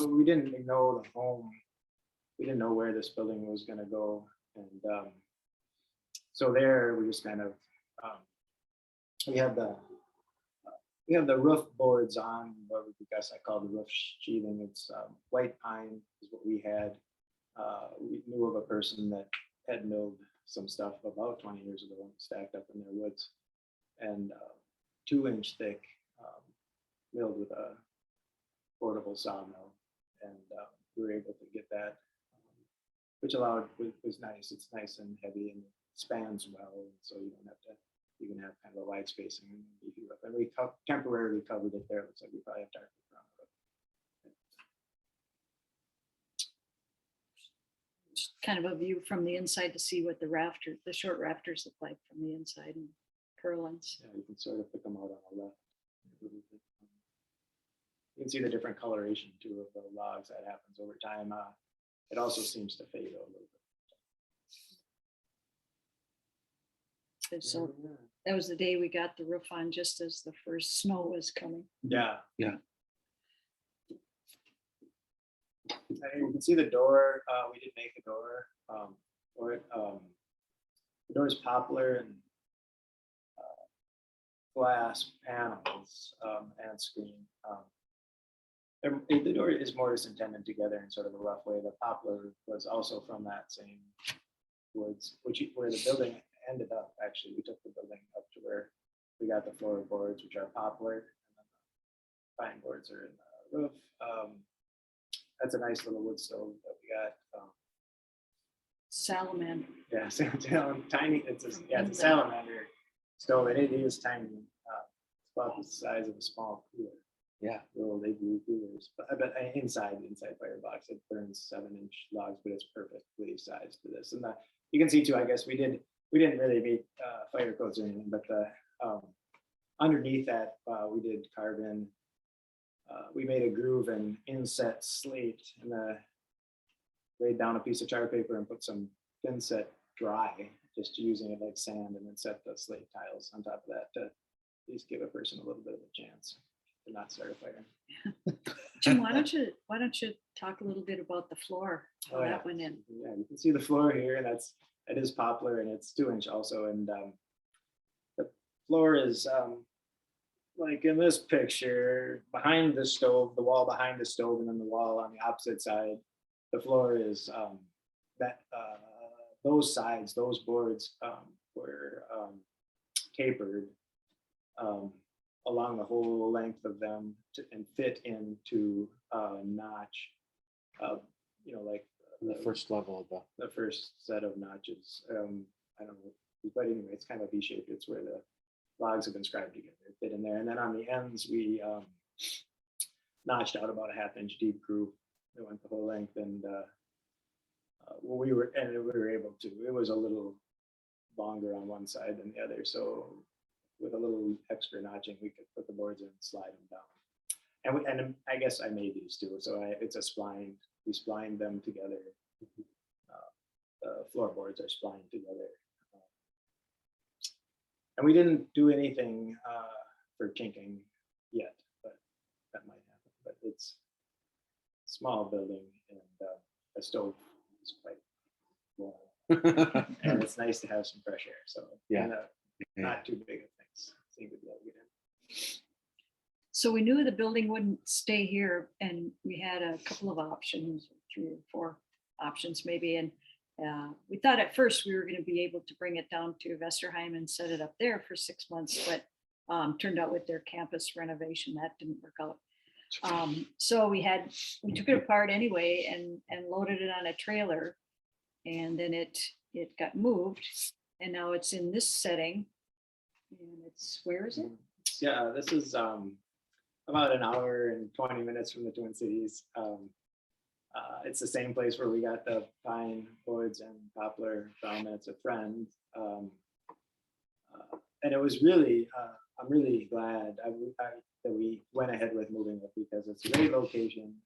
we didn't know the home. We didn't know where this building was going to go. And so there we just kind of, we have the roof boards on what we guess I call the roof sheathing. It's white pine is what we had. We knew of a person that had milled some stuff about 20 years ago, stacked up in their woods, and 2-inch thick, milled with a portable sawmill, and we were able to get that, which was nice. It's nice and heavy and spans well, and so you don't have to. You can have kind of a wide spacing and beef it up. And we temporarily covered it there. It looks like we probably have to around it. Kind of a view from the inside to see what the short rafters look like from the inside, and purlins. Yeah, you can sort of pick them out on the left. You can see the different coloration too of the logs. That happens over time. It also seems to fade a little bit. And so that was the day we got the roof on, just as the first snow was coming. Yeah. Yeah. And you can see the door, we did make a door, for it. The door is poplar and glass panels, and screen. The door is mortise and tenon together in sort of a rough way. The poplar was also from that same woods, where the building ended up. Actually, we took the building up to where we got the floorboards, which are poplar, and then the pine boards are in the roof. That's a nice little wood stove that we got. Salamander. Yeah, tiny. It's a salamander stove, and it is tiny. It's about the size of a small cooler. Yeah. Little they do coolers, but inside firebox, it burns 7-inch logs, but it's perfectly sized to this. And you can see too. I guess we didn't really meet fire codes or anything, but the underneath that we did carve in. We made a groove and inset slate, and laid down a piece of char paper and put some thin set dry, just using it like sand, and then set the slate tiles on top of that to at least give a person a little bit of a chance to not start a fire. Jim, why don't you talk a little bit about the floor, how Oh, yeah. that went in? Yeah, you can see the floor here, and it is poplar, and it's 2-inch also. And the floor is like in this picture, behind the stove, the wall behind the stove, and then the wall on the opposite side. The floor is those sides, those boards were tapered along the whole length of them and fit into a notch, like The first level of the first set of notches. I don't know, but anyway, it's kind of V-shaped. It's where the logs have been scribed together, fit in there. And then on the ends, we notched out about a 1/2-inch deep groove that went the whole length. And we were able to. It was a little longer on one side than the other, so with a little extra notching, we could put the boards in and slide them down. And I guess I made these too. So it's a spline. We splined them together. The floorboards are splined together. And we didn't do anything for kinking yet, but that might happen. But it's a small building, and the stove is quite warm. And it's nice to have some fresh air. So Yeah. Not too big of things. Seem to be able to get in. So we knew the building wouldn't stay here, and we had a couple of options, 3 or 4 options maybe. And we thought at first we were going to be able to bring it down to Vesterheim and set it up there for 6 months, but turned out with their campus renovation, that didn't work out. So we took it apart anyway and loaded it on a trailer, and then it got moved, and now it's in this setting. And where is it? Yeah, this is about an hour and 20 minutes from the Twin Cities. It's the same place where we got the pine boards and poplar from. It's a friend. And it was really, I'm really glad that we went ahead with moving it, because it's a great location.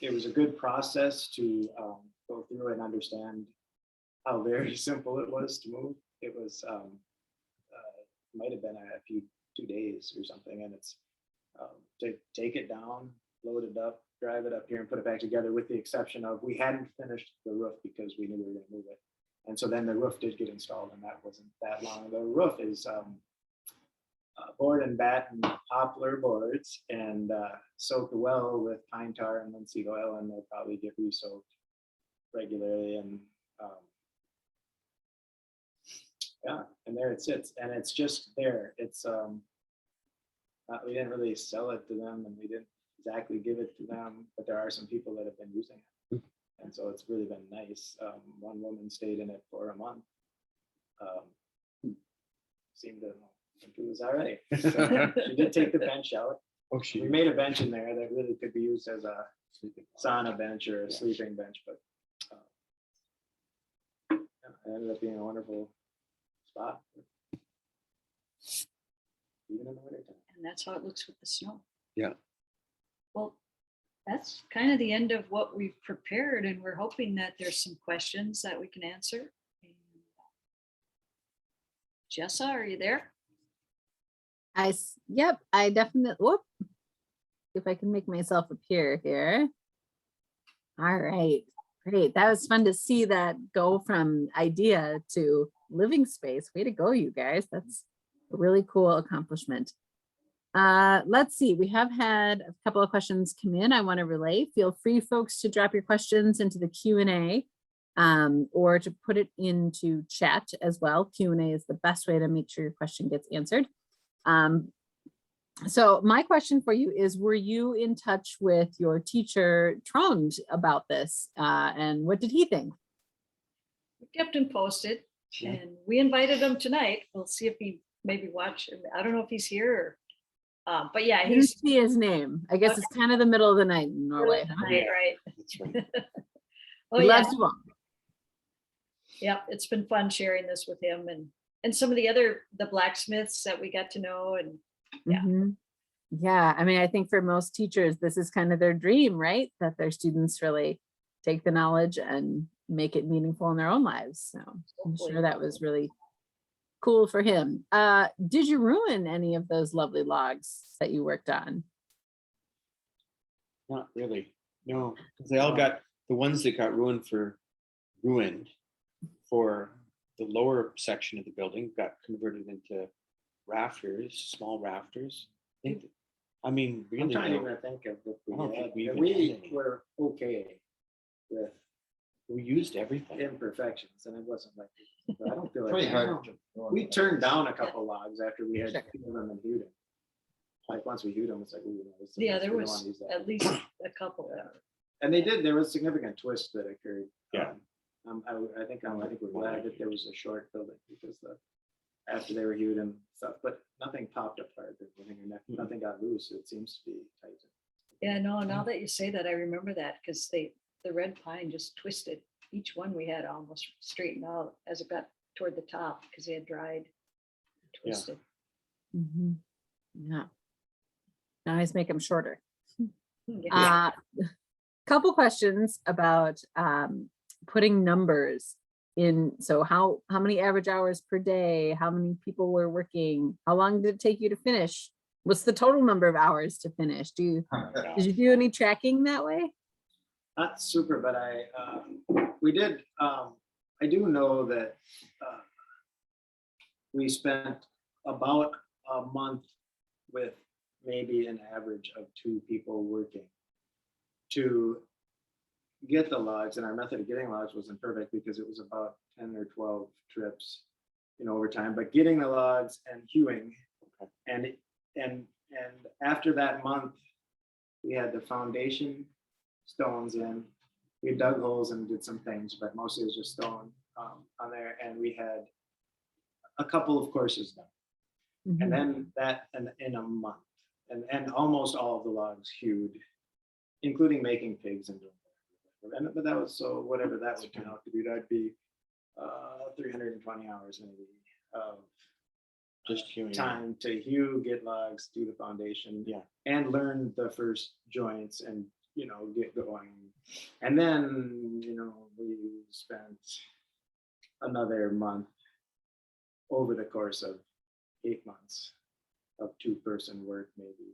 It was a good process to go through and understand how very simple it was to move. It was, might have been a 2 days or something, and it's to take it down, load it up, drive it up here, and put it back together, with the exception of we hadn't finished the roof because we knew we were going to move it. And so then the roof did get installed, and that wasn't that long. The roof is board and batten poplar boards, and soaked well with pine tar and linseed oil, and they'll probably get re-soaked regularly. And yeah, and there it sits, and it's just there. It's we didn't really sell it to them, and we didn't exactly give it to them, but there are some people that have been using it, and so it's really been nice. One woman stayed in it for a month. Seemed to think it was all right. So she did take the bench out. Oh, We made a bench in there that really could be used as a sauna bench or a sleeping bench, but it ended up being a wonderful spot, even in the wintertime. And that's how it looks with the snow. Yeah. Well, that's kind of the end of what we've prepared, and we're hoping that there's some questions that we can answer. Jessa, are you there? Yep, I definitely, whoop. If I can make myself appear here. All right, great. That was fun to see that go from idea to living space. Way to go, you guys. That's a really cool accomplishment. Let's see, we have had a couple of questions come in. I want to relay. Feel free, folks, to drop your questions into the Q&A or to put it into chat as well. Q&A is the best way to make sure your question gets answered. So my question for you is, were you in touch with your teacher, Trond, about this? And what did he think? We kept him posted Yeah. and we invited him tonight. We'll see if he maybe watch. I don't know if he's here or, but yeah, I didn't he's see his name. I guess it's kind of the middle of the night in Norway. Huh? right, right. That's right. Oh He yeah, loves you all. yeah. It's been fun sharing this with him and some of the blacksmiths that we got to know. And yeah. Mhm. Yeah, I mean, I think for most teachers, this is kind of their dream, right? That their students really take the knowledge and make it meaningful in their own lives. So I'm Hopefully. sure that was really cool for him. Did you ruin any of those lovely logs that you worked on? Not really. No, 'cause they all got, the ones that got ruined for the lower section of the building got converted into rafters, small rafters. I mean, I'm really, trying to though, even think of what I don't we think had. we And even had we any. were okay with we used everything. imperfections, and it wasn't like, I don't feel like. Pretty hard. to- We turned down a couple logs after we had Sure. peeled them and hewed them. Like, once we hewed them, it's like, ooh, no, this is a yeah, mess. there We don't was wanna use that. at least a couple. Yeah. And they did, there was significant twist that occurred. Yeah. I think we're glad that there was a short building because after they were hewed and stuff, but nothing popped apart, or nothing got loose. It seems to be tight. Yeah, no, now that you say that, I remember that because the red pine just twisted. Each one we had almost straightened out as it got toward the top because they had dried, Yeah. twisted. Mhm. Yeah. Now I just make them shorter. Yeah. Couple questions about putting numbers in. So how many average hours per day? How many people were working? How long did it take you to finish? What's the total number of hours to finish? Did you do any tracking that way? Not super, but we did, I do know that we spent about a month with maybe an average of 2 people working to get the logs, and our method of getting logs wasn't perfect because it was about 10 or 12 trips, over time, but getting the logs and hewing. And after that month, we had the foundation stones in. We dug holes and did some things, but mostly it was just stone on there, and we had a couple of courses done. Mhm. And then that, and in a month, and almost all of the logs hewed, including making pigs and doing whatever. But that was, so whatever that would turn out to be, that'd be 320 hours maybe of Just hewing. time to hew, get logs, do the foundation, Yeah. and learn the first joints and get going. And then we spent another month over the course of 8 months of 2-person work maybe.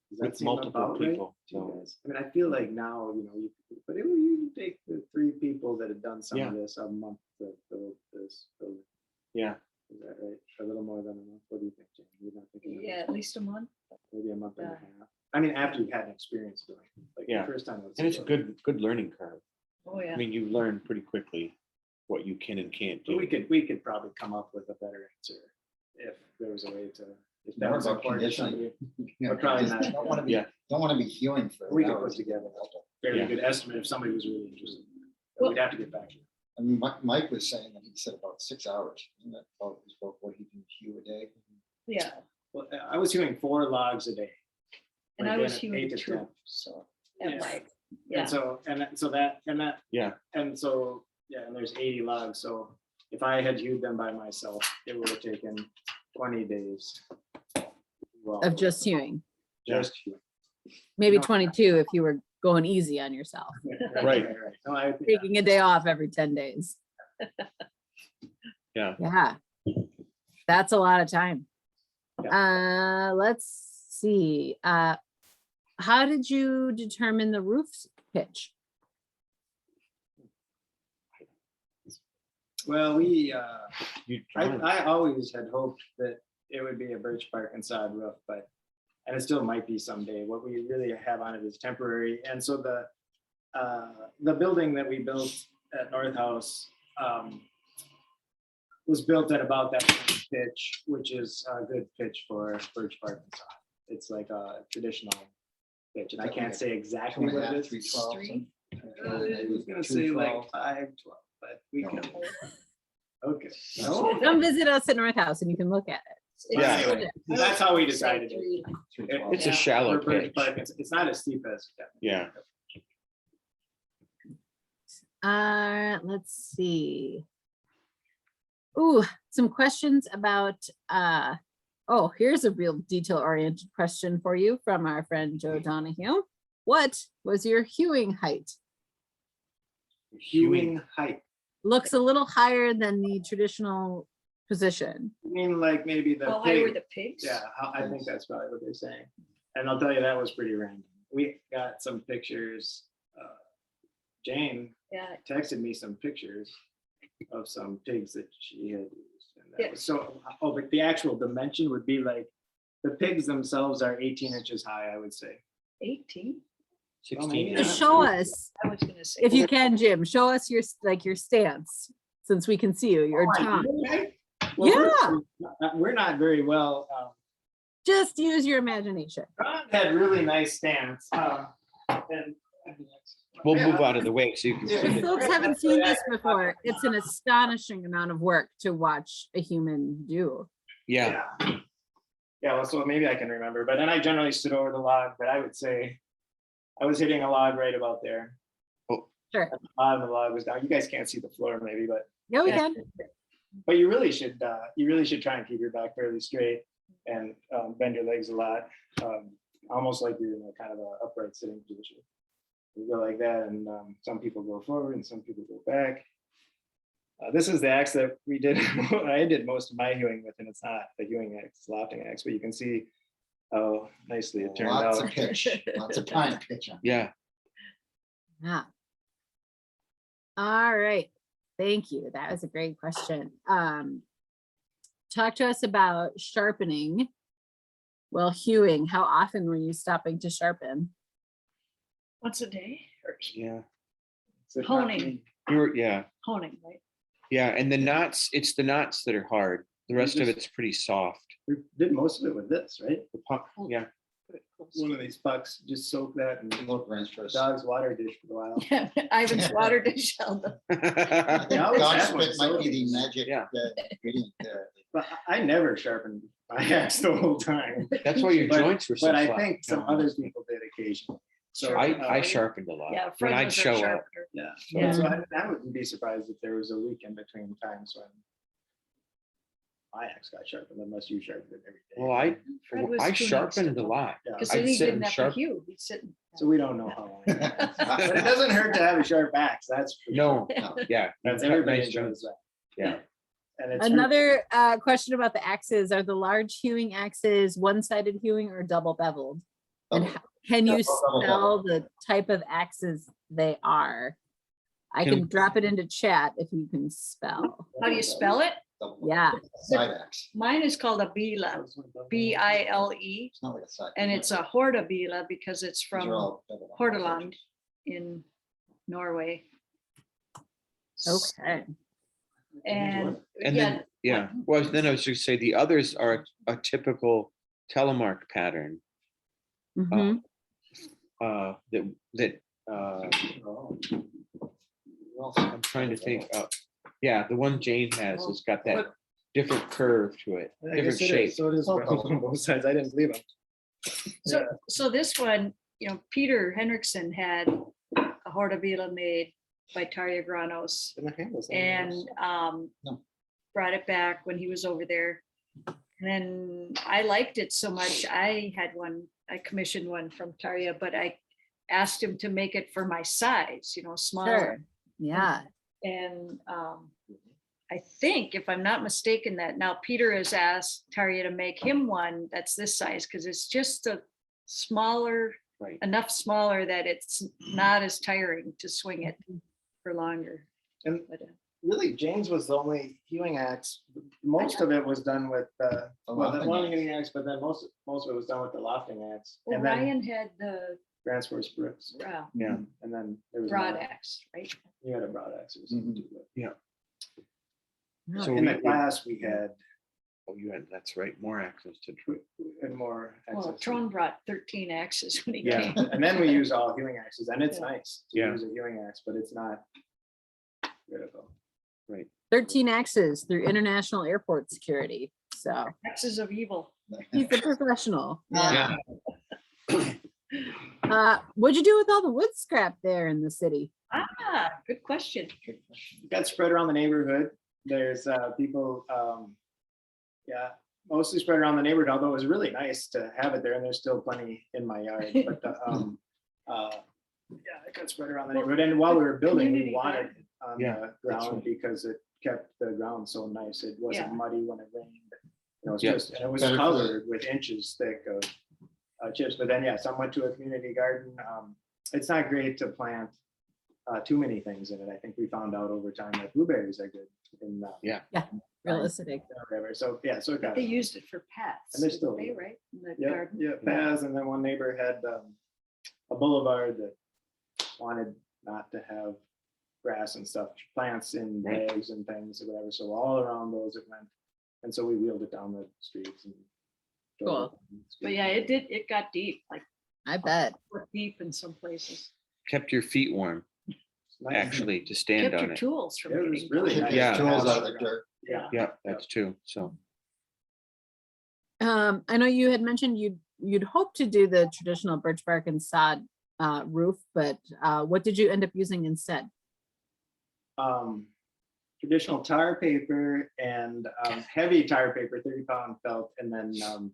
Does that With seem multiple about right people, to you so- guys? I mean, I feel like now, but it would you take the 3 people that had done some of this a month to build this building. Yeah. Is that right? A little more than a month. What do you think, Jane? You're not thinking of Yeah, this? at least a month. Maybe a month and a Yeah. half. I mean, after you've had an experience doing it. Like Yeah. the first time. And it's a good learning curve. Oh, I yeah. mean, you learn pretty quickly what you can and can't do. We could probably come up with a better answer if there was a way to, if that More was about important to conditioning. somebody. But probably not. Don't want to be, Yeah. don't want to be hewing for We could hours. put together a very Yeah. good estimate if somebody was really interested. But Well- we'd have to get back to you. I mean, Mike was saying that he said about 6 hours. Isn't that about what he can hew a day? Yeah. Well, I was hewing 4 logs a day. And I Like, was then hewing 8 to 2, 10. so Yeah. at like, yeah. And so, and that, Yeah. and so, yeah, and there's 80 logs, so if I had hewed them by myself, it would have taken 20 days. Well, Of just hewing, Just hewing. maybe No. 22 if you were going easy on yourself, Right. No, taking a day off every 10 days. Yeah. Yeah. That's a lot of time. Let's see. How did you determine the roof pitch? Well, You I always had hoped that it would be a birch bark and sod roof, and it still might be someday. What we really have on it is temporary. And so the building that we built at North House was built at about that pitch, which is a good pitch for birch bark and sod. It's like a traditional pitch, and I can't say exactly what it is. 312. I was gonna say like 512, but we can. Okay. No. Come visit us at North House and you can look at it. Yeah. Anyway, that's how we decided it. It's a shallow For birch pitch. bark, it's not as steep as. Yeah. Let's see. Ooh, some questions about, oh, here's a real detail-oriented question for you from our friend Joe Donahue. What was your hewing height? Hewing height. Looks a little higher than the traditional position. I mean, like maybe the How high were pig. the pigs? Yeah, I think that's probably what they're saying. And I'll tell you, that was pretty random. We got some pictures. Jane Yeah, texted me some pictures of some pigs that she had used. And that Yeah. was so, but the actual dimension would be like, the pigs themselves are 18 inches high, I would say. 18. 16. Yeah. Show us, I was gonna say. if you can, Jim, show us your, like your stance, since we can see you, your tongue. Well, we're not very well. Just use your imagination. Ron had really nice stance. And We'll move out of the way so you can see If it. folks haven't seen this before, it's an astonishing amount of work to watch a human do. Yeah. Yeah, well, so maybe I can remember, but then I generally stood over the log, but I would say I was hitting a log right about there. Sure. The bottom of the log was down. You guys can't see the floor maybe, but Yeah, we can. you really should try and keep your back fairly straight and bend your legs a lot, almost like you're in a kind of a upright sitting position. You go like that, and some people go forward and some people go back. This is the axe that we did. I did most of my hewing with, and it's not the hewing axe, it's lafting axe, but you can see how nicely it turned Lots out. of pitch, lots of time to pitch on. Yeah. Yeah. All right. Thank you. That was a great question. Talk to us about sharpening. Well, hewing, how often were you stopping to sharpen? Once a day or Yeah. So Honing. Yeah. honing, right? Yeah. And the knots, it's the knots that are hard. The rest of it's pretty soft. we did most of it with this, right? The puck, yeah. Put it close. One of these pucks, just soak that in Look, rinse first. dog's water dish for a while. Yeah, Ivan's water dish held the. Yeah, I always Dog had one, spit might be so- the magic Yeah. ingredient there. But I never sharpened my axe the whole time. That's why your But- joints were so But I flat. think some other people did occasionally. So I sharpened a lot. Yeah, When Fred I'd was our show up. sharpener. Yeah, Yeah. so I wouldn't be surprised if there was a week in between times when my axe got sharpened, unless you sharpened it every day. Well, Fred was I too sharpened a nice to lot. Yeah. Because I'd then he sit didn't and have to sharp- hew, he'd sit. So we don't know how long. But it doesn't hurt to have a sharp axe, that's. for No, sure. yeah. That's cut everybody nice enjoys joints. that. Yeah. And it's Another question about the axes. Are the large hewing axes one-sided hewing or double beveled? And Double. can you Double spell the type of axes they are? I Can- can drop it into chat if you can spell. How do you spell it? Yeah. Side axe. Mine is called a bila, Bile, It's not like a side. and it's a hortabila because it's These are from all double on both Hordaland edges. in Norway. Okay. And And yeah, then, yeah, well, then I was just say the others are a typical telemark pattern Mhm. that I'm trying to think. Yeah, the one Jane has has got that different curve to it, I different guess it is. shape. So it is on both sides. I didn't believe them. so this one, Peter Henriksen had a hortabila made by Tarja Granos and No. brought it back when he was over there. And then I liked it so much, I commissioned one from Tarja, but I asked him to make it for my size, smaller. Sure. Yeah. And I think, if I'm not mistaken, that now Peter has asked Tarja to make him one that's this size, because it's just a smaller, Right. enough smaller that it's not as tiring to swing it for longer. And But, really, James was the only hewing axe. Most of it was done with well, the lafting one axe. hewing axe, but then most of it was done with the lofting axe. well, And then Ryan had the transverse bricks. Yeah. And then there was broad more. axe, right? You had a broad axe or something too, but- No, So In the we- class, we had Oh, you had, that's right, more access to truth. more Well, access. Tron brought 13 axes when he Yeah. came. And then we use all hewing axes, and it's Yeah. nice to Yeah. use a hewing axe, but it's not critical. 13 axes through international airport security. So Axes of evil. he's a professional. Yeah. What'd you do with all the wood scrap there in the city? Ah, good question. Good question. It got spread around the neighborhood. There's people, yeah, mostly spread around the neighborhood, although it was really nice to have it there, and there's still plenty in my yard, but yeah, it got spread around the neighborhood, and while we were building, we Community wanted garden. it on Yeah, the that's ground right. because it kept the ground so nice. It wasn't Yeah. muddy when it rained. You know, it's Yeah. just, and it was Better for the- covered with inches thick of chips, but then, yeah, some went to a community garden. It's not great to plant too many things in it. I think we found out over time that blueberries are good in Real acidic. whatever. So, yeah, so it got. They used it for pets. And they're still- didn't they, right? In the Yeah, garden. yeah, paths, and then one neighbor had a boulevard that wanted not to have grass and stuff, plants in Right. bags and things or whatever, so all around those it went. And so we wheeled it down the streets and. drove Cool. it down the But street. yeah, it got deep, like I bet. deep in some places. Kept your feet warm, It's nice. actually, to stand Kept on your it. tools from It was getting. really cold. nice. Yeah. Tools out of the dirt. Yeah. Yeah, that's true. So I know you had mentioned you'd hope to do the traditional birch bark and sod roof, but what did you end up using instead? Traditional tar paper and heavy tar paper, 30-pound felt, and then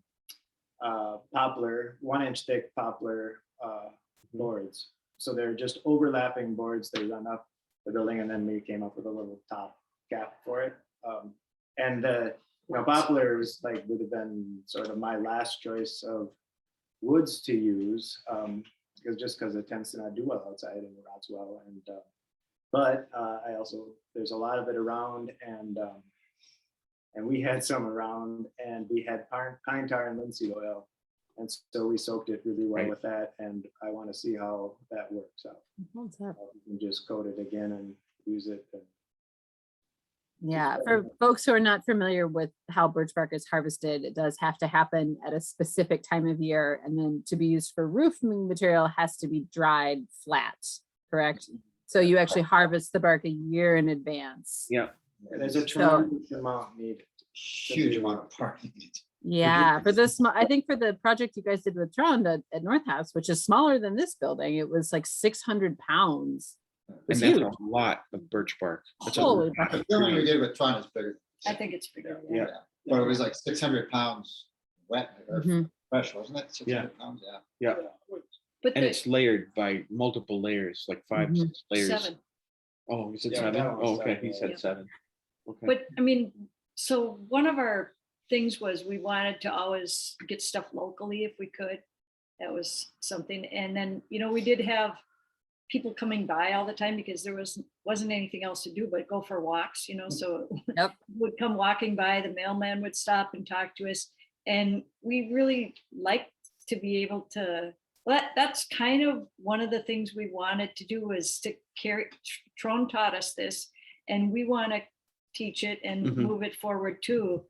poplar, 1-inch thick poplar boards. So they're just overlapping boards. They run up the building, and then we came up with a little top cap for it. And the poplar was like would have been sort of my last choice of woods to use, because it tends to not do well outside and it rots well. And but I also, there's a lot of it around, and we had some around, and we had pine tar and linseed oil. And so we soaked it really well Right. with that, and I want to see how that works out. What's up? You can just coat it again and use it. And Yeah, for folks who are not familiar with how birch bark is harvested, it does have to happen at a specific time of year, and then to be used for roofing material has to be dried flat, correct? So you actually harvest the bark a year in advance. yeah, and there's a tremendous amount needed. Huge amount of parking. Yeah, for this, I think for the project you guys did with Trond at North House, which is smaller than this building, it was like 600 pounds. and It's that's huge. a lot of birch bark. That's a Holy lot. The building we did with Tron is bigger. I think it's bigger. Yeah. But it was like 600 pounds wet or Mhm. fresh, wasn't it? 600 pounds, yeah. Yeah, But and the it's layered by multiple layers, like 5, Mhm. 6 layers. 7. Oh, is it Yeah, 7? that one's Oh, okay, 7, he yeah. said Yeah. 7. Okay. But I mean, so one of our things was we wanted to always get stuff locally if we could. That was something. And then, we did have people coming by all the time because there wasn't anything else to do but go for walks, so Yep. would come walking by, the mailman would stop and talk to us. And we really liked to be able to, that's kind of one of the things we wanted to do was to carry, Tron taught us this, and we want to teach it and Mhm. move it forward too.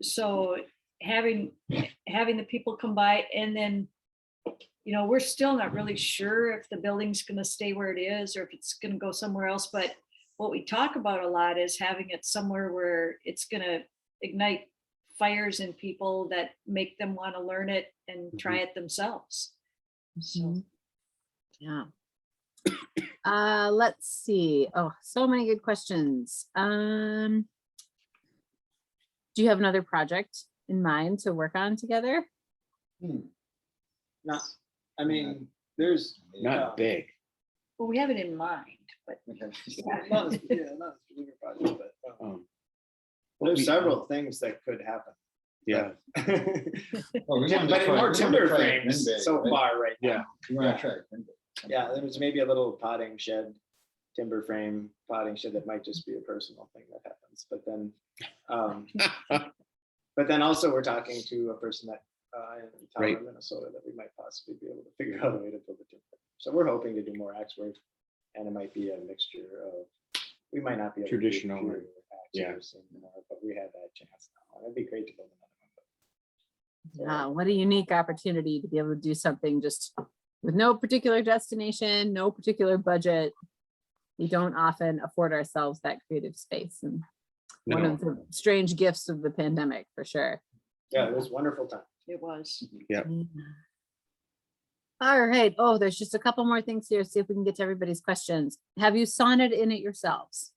So having the people come by, and then, we're still not really sure if the building's going to stay where it is or if it's going to go somewhere else. But what we talk about a lot is having it somewhere where it's going to ignite fires in people that make them want to learn it and try it themselves. So Mhm. Yeah. Let's see. Oh, so many good questions. Do you have another project in mind to work on together? Not, I mean, there's. Not big. Well, we have it in mind, but Not as bigger project, but what there's we- several things that could happen. Yeah, Well, we wanted to But try- more we wanted to timber try frames Green Bay, so right? far right now. yeah. We want to try Green Bay. Yeah, there was maybe a little potting shed, timber frame potting shed that might just be a personal thing that happens, but then also we're talking to a person that in Right. Tyler, Minnesota, that we might possibly be able to figure out a way to build a timber frame. So we're hoping to do more axe work, and it might be a mixture of, we might not be able to do Traditional pure and- axe yeah. anymore, but we had that chance now. It'd be great to build another one. Yeah, what a unique opportunity to be able to do something just with no particular destination, no particular budget. We don't often afford ourselves that creative space, and one No. of the strange gifts of the pandemic, for sure. Yeah, it was a wonderful time. it was. All right. Oh, there's just a couple more things here. See if we can get to everybody's questions. Have you saunted in it yourselves?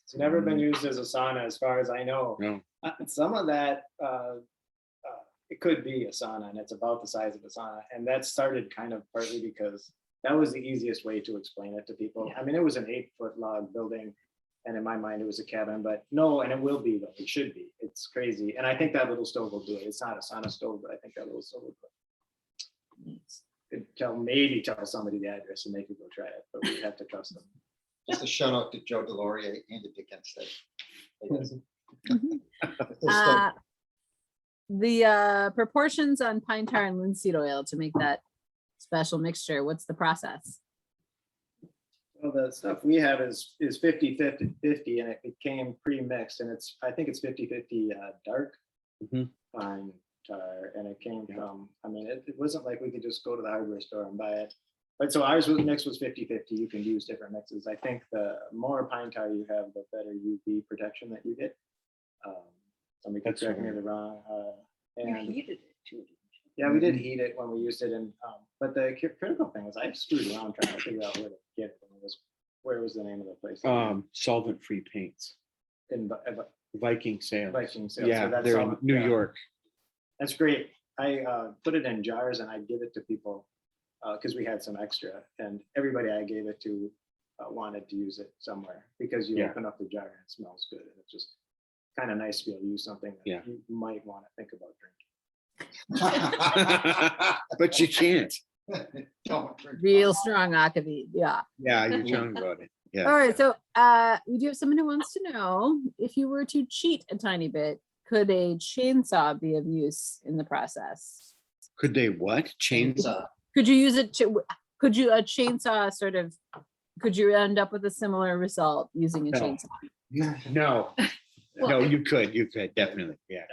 It's never been used as a sauna, as far as I know. No. Some of that, it could be a sauna, and it's about the size of a sauna. And that started kind of partly because that was the easiest way to explain it to people. I mean, it was an 8-foot log building, and in my mind, it was a cabin, but no, and it will be though. It should be. It's crazy. And I think that little stove will do it. It's not a sauna stove, but I think that little stove will do it. Could maybe tell somebody the address and they could go try it, but we have to trust them. Just a shout out to Joe Delorier and to Dick Enstead. The proportions on pine tar and linseed oil to make that special mixture, what's the process? Well, the stuff we have is 50-50, and it became pre-mixed, and I think it's 50-50 dark Mhm. pine tar, and it came from, I mean, it wasn't like we could just go to the hardware store and buy it. But so ours was mix was 50-50. You can use different mixes. I think the more pine tar you have, the better UV protection that you get. Somebody could That's correct me right. if I'm wrong. You And heated it too. didn't you? yeah, we did heat it when we used it, and but the critical thing was I screwed around trying to figure out where to get it. And it was, where was the name of the place? Solvent-free paints, In Viking sales. Viking sales. Yeah, So that's they're in solvent- New yeah. York. That's great. I put it in jars and I give it to people because we had some extra, and everybody I gave it to wanted to use it somewhere because you Yeah. open up the jar and it smells good, and it's just kind of nice to be able to use something that Yeah. you might want to think about drinking. But you can't. Don't drink Real pine. strong akavit, yeah. Yeah, you're telling about it. All Yeah. right, so we do have someone who wants to know, if you were to cheat a tiny bit, could a chainsaw be of use in the process? Could they what? Chainsaw? Could you use it to, could you, a chainsaw sort of, could you end up with a similar result using a No. chainsaw? No. No, you could definitely. Yeah.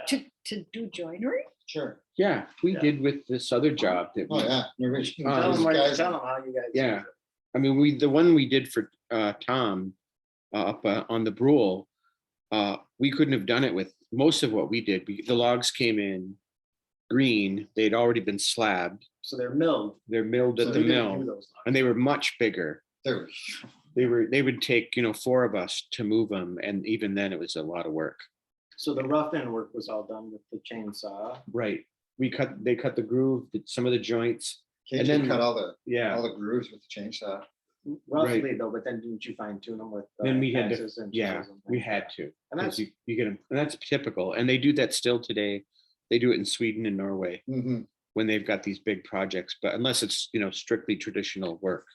To do joinery? Sure. Yeah, we Yeah. did with this other job that Oh, we, yeah. You're rich. Um, Tell them Guys- how you guys. Yeah. use it. I mean, the one we did for Tom up on the Brule, we couldn't have done it with most of what we did. The logs came in green, they'd already been slabbed, So they're milled. they're milled So at the we didn't do mill, those and they were much bigger. They're- They would take, 4 of us to move them, and even then it was a lot of work. So the rough end work was all done with the chainsaw. Right. They cut the groove, some of the joints. KJ then- cut all the Yeah. grooves with the chainsaw. Roughly though, but then didn't you fine tune them with? Then we had to, axes and yeah, chisels and we things? had to. And 'cause that's, you get them, and that's typical. And they do that still today. They do it in Sweden and Norway Mhm. when they've got these big projects, but unless it's, strictly traditional work,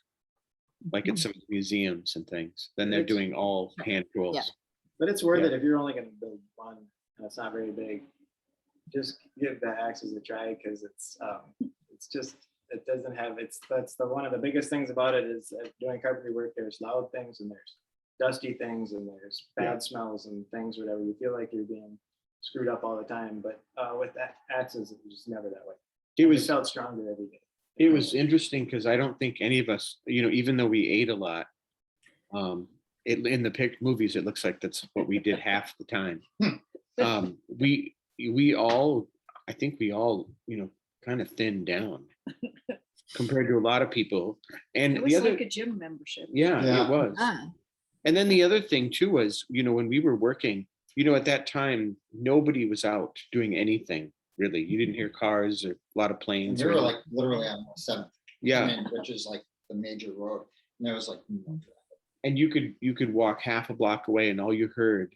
like Mm-hmm. at some museums and things, then they're It's- doing all hand tools. but it's worth Yeah. it if you're only gonna build one and it's not very big. Just give the axes a try because it's just, it doesn't have, that's one of the biggest things about it is doing carpentry work, there's loud things and there's dusty things and there's Yeah. bad smells and things, whatever. You feel like you're being screwed up all the time, but with that axes, it was just never that way. It It was, felt stronger every day. it was interesting because I don't think any of us, even though we ate a lot, in the movies, it looks like that's what we did half the time. We all, I think we all, kind of thinned down compared to a lot of people. And It the was other, like a gym membership. yeah, Yeah. it was. Ah, And then the other thing too was, when we were working, at that time, nobody was out doing anything really. You didn't hear cars or a lot of And planes. they or were anything. like literally on the 7th. I Yeah, mean, which is like the major road, and there was like no traffic. And you could walk half a block away and all you heard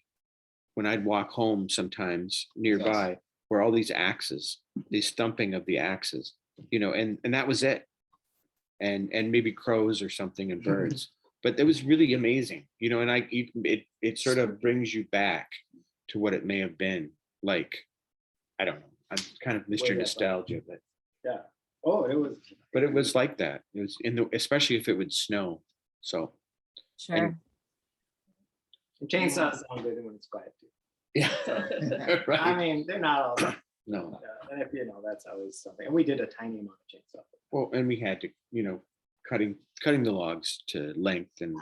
when I'd walk home sometimes nearby were all these axes, these thumping of the axes, and that was it. And maybe crows or something and birds. But it was really amazing, and it sort of brings you back to what it may have been like. I don't know. I kind of missed your nostalgia, but Yeah. Oh, it was. but it was like that. It was especially if it would snow. So Sure. Chainsaws sound good when it's quiet too. yeah, I right. mean, they're not all. No. And if that's always something. And we did a tiny amount of chainsaw. Well, and we had to, cutting the logs to length and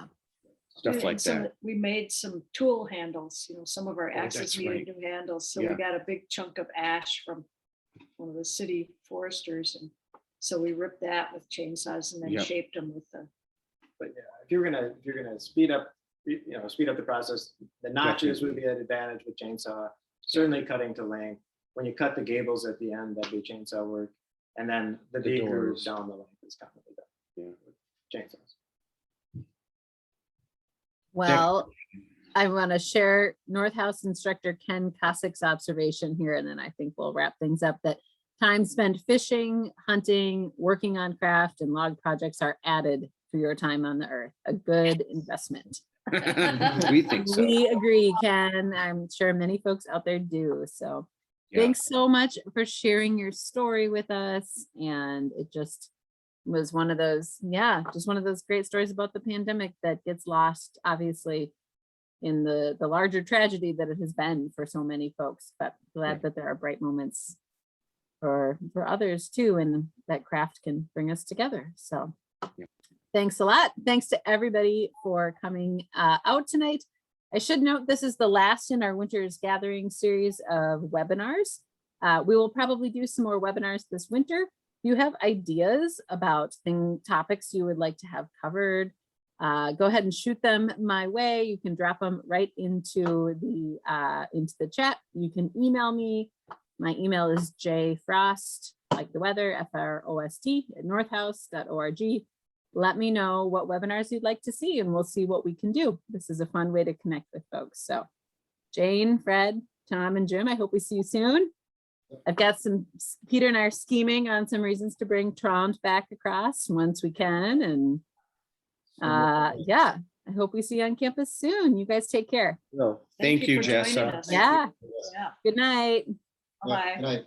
stuff And like some- that. We made some tool handles, some of our Oh, axes that's needed right. new handles, so Yeah. we got a big chunk of ash from one of the city foresters, and so we ripped that with chainsaws and then Yep. shaped them with the. But yeah, if you're gonna speed up the process, the notches would be an advantage with chainsaw. Certainly cutting to length. When you cut the gables at the end, that'd be chainsaw work. And then the The V groove doors. down the length is commonly done. Yeah. with chainsaws. Well, I want to share North House instructor Ken Cossack's observation here, and then I think we'll wrap things up. That time spent fishing, hunting, working on craft, and log projects are added for your time on the earth. A good investment. We think so. We agree, Ken. I'm sure many folks out there do. So Yeah. thanks so much for sharing your story with us. And it just was one of those, just one of those great stories about the pandemic that gets lost, obviously, in the larger tragedy that it has been for so many folks. But glad that there are bright moments for others too, and that craft can bring us together. So thanks a lot. Thanks to everybody for coming out tonight. I should note this is the last in our Winter's Gathering series of webinars. We will probably do some more webinars this winter. If you have ideas about topics you would like to have covered, go ahead and shoot them my way. You can drop them right into the chat. You can email me. My email is jfrost, like the weather, FROST at northhouse.org. Let me know what webinars you'd like to see, and we'll see what we can do. This is a fun way to connect with folks. So Jane, Fred, Tom, and Jim, I hope we see you soon. I've got Peter and I are scheming on some reasons to bring Trond back across once we can. And I hope we see you on campus soon. You guys take care. No, thank you, for joining Jessa. us. Yeah. Yeah. Good night. Bye. Good night.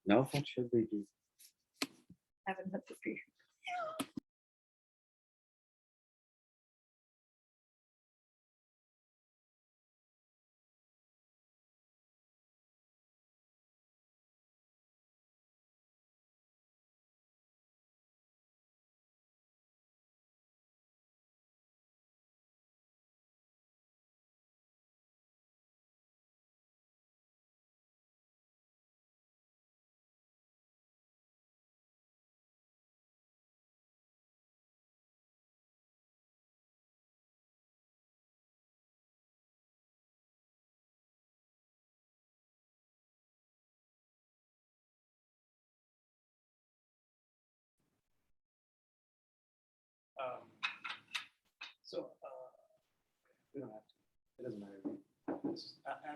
No, what should we do? Haven't had the pre- We don't have to. It doesn't matter.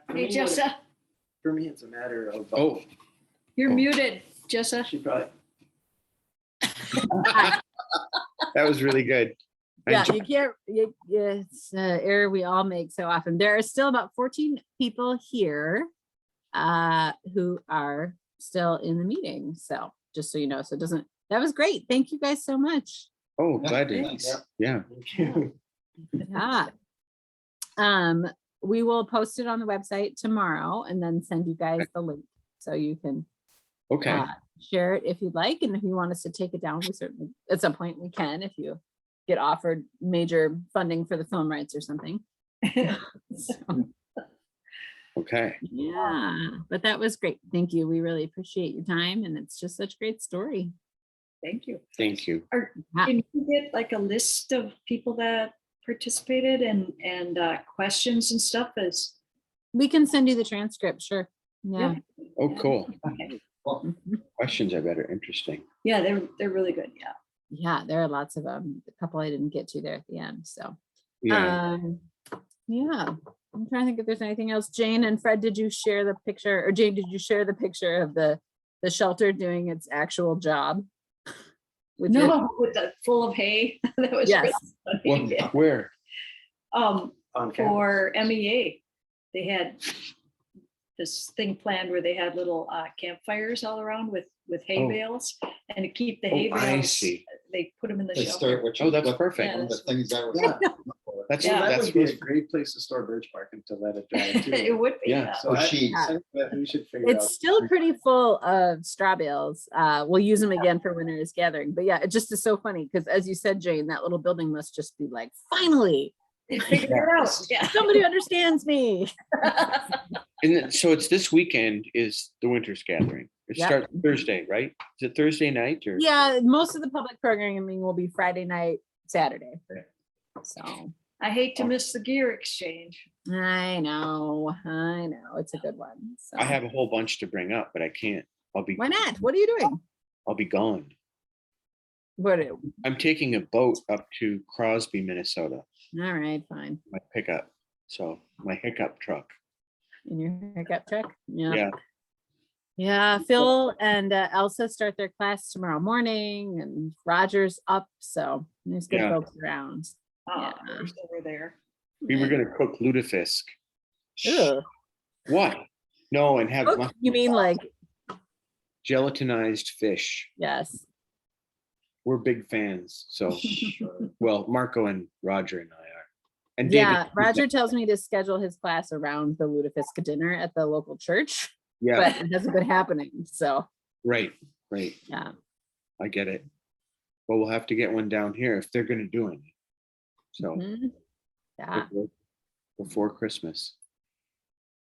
For Hey, me, Jessa, For me, it's a matter of. Oh, you're muted, Jessa. She probably. that was really good. I Yeah, enjoyed- you can't, it's an error we all make so often. There are still about 14 people here who are still in the meeting. So just so you know, so it doesn't, that was great. Thank you guys so much. Oh, glad to. Thanks. Yeah. Yeah. We will post it on the website tomorrow and then send you guys the link so you can Okay. share it if you'd like. And if you want us to take it down, we certainly, at some point we can, if you get offered major funding for the film rights or something. So, Okay. yeah, but that was great. Thank you. We really appreciate your time, and it's just such a great story. Thank you. Thank you. Can you get like a list of people that participated and questions and stuff as We can send you the transcript, sure. Yeah. Oh, cool. Okay. Well, Questions I bet are interesting. Yeah, they're really good. Yeah. Yeah, there are lots of them. A couple I didn't get to there at the end. So Yeah. yeah. I'm trying to think if there's anything else. Jane and Fred, did you share the picture, or Jane, did you share the picture of the shelter doing its actual job? With your- No, with the full of hay. That was Yes. Well, really funny. where? On campus. For MEA, they had this thing planned where they had little campfires all around with hay Oh. bales, and to keep the hay Oh, I bales, see. they put them in the They shelter. start, which Oh, that's what- perfect. Yeah. One of the things I was. Yeah. That's, Yeah. That that's would be a supposed- great place to store birch bark and to let it dry too. It would be. Yeah. So Or I sheets. think that we should figure out. It's still pretty full of straw bales. We'll use them again for winter's gathering. But yeah, it just is so funny because as you said, Jane, that little building must just be like, finally, They figured it out. Yeah. somebody understands me. And then, so it's this weekend is the winter's gathering. It Yep. starts Thursday, right? Is it Thursday night or? Yeah, most of the public programming will be Friday night, Saturday. Okay. So I hate to miss the gear exchange. I know. It's a good one. So I have a whole bunch to bring up, but I can't. why not? What are you doing? I'll be gone. What? I'm taking a boat up to Crosby, Minnesota, All right, fine. my pickup. So my hiccup truck. In your hiccup truck? Yeah. Yeah, Phil and Elsa start their class tomorrow morning, and Roger's up, so there's good Yeah. folks around. Oh, Yeah. over there. We were gonna cook lutefisk. Ugh. What? No, and have Oh, you mean like, gelatinized fish. yes. We're big fans. So, well, Marco and Roger and I are. And David. Yeah, Roger tells me to schedule his class around the lutefisk dinner at the local church, Yeah, but it hasn't been happening, so, right. yeah. I get it. But we'll have to get one down here if they're gonna do it. So Mhm. Yeah, before Christmas.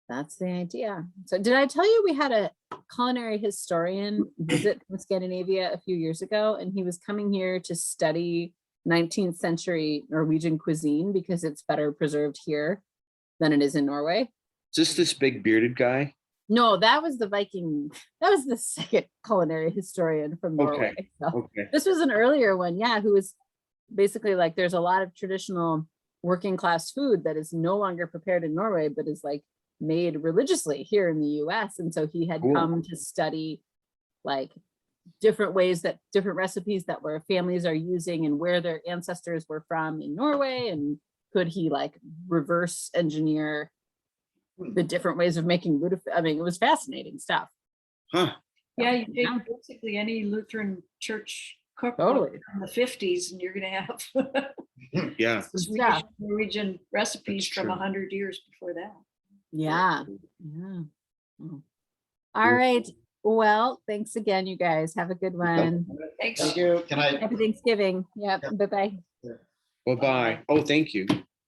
that's the idea. So did I tell you we had a culinary historian visit from Scandinavia a few years ago, and he was coming here to study 19th century Norwegian cuisine because it's better preserved here than it is in Norway? Is this big bearded guy? No, that was the Viking. That was the second culinary historian from Norway. So Okay. this was an earlier one, yeah, who was basically like, there's a lot of traditional working class food that is no longer prepared in Norway, but is like made religiously here in the US. And so he had Cool. come to study like different ways that different recipes that where families are using and where their ancestors were from in Norway. And could he like reverse engineer the different ways of making lutefisk? I mean, it was fascinating stuff. Huh. Yeah, you Yeah. take basically any Lutheran church cookbook Totally. from the 50s and you're gonna have Yeah. Yeah. Norwegian recipes That's from true. 100 years before that. Yeah. Mm. All right. Well, thanks again, you guys. Have a good one. Thanks. Thank you. Can I, Happy Thanksgiving. Yep. Bye-bye. Bye-bye. Oh, thank you.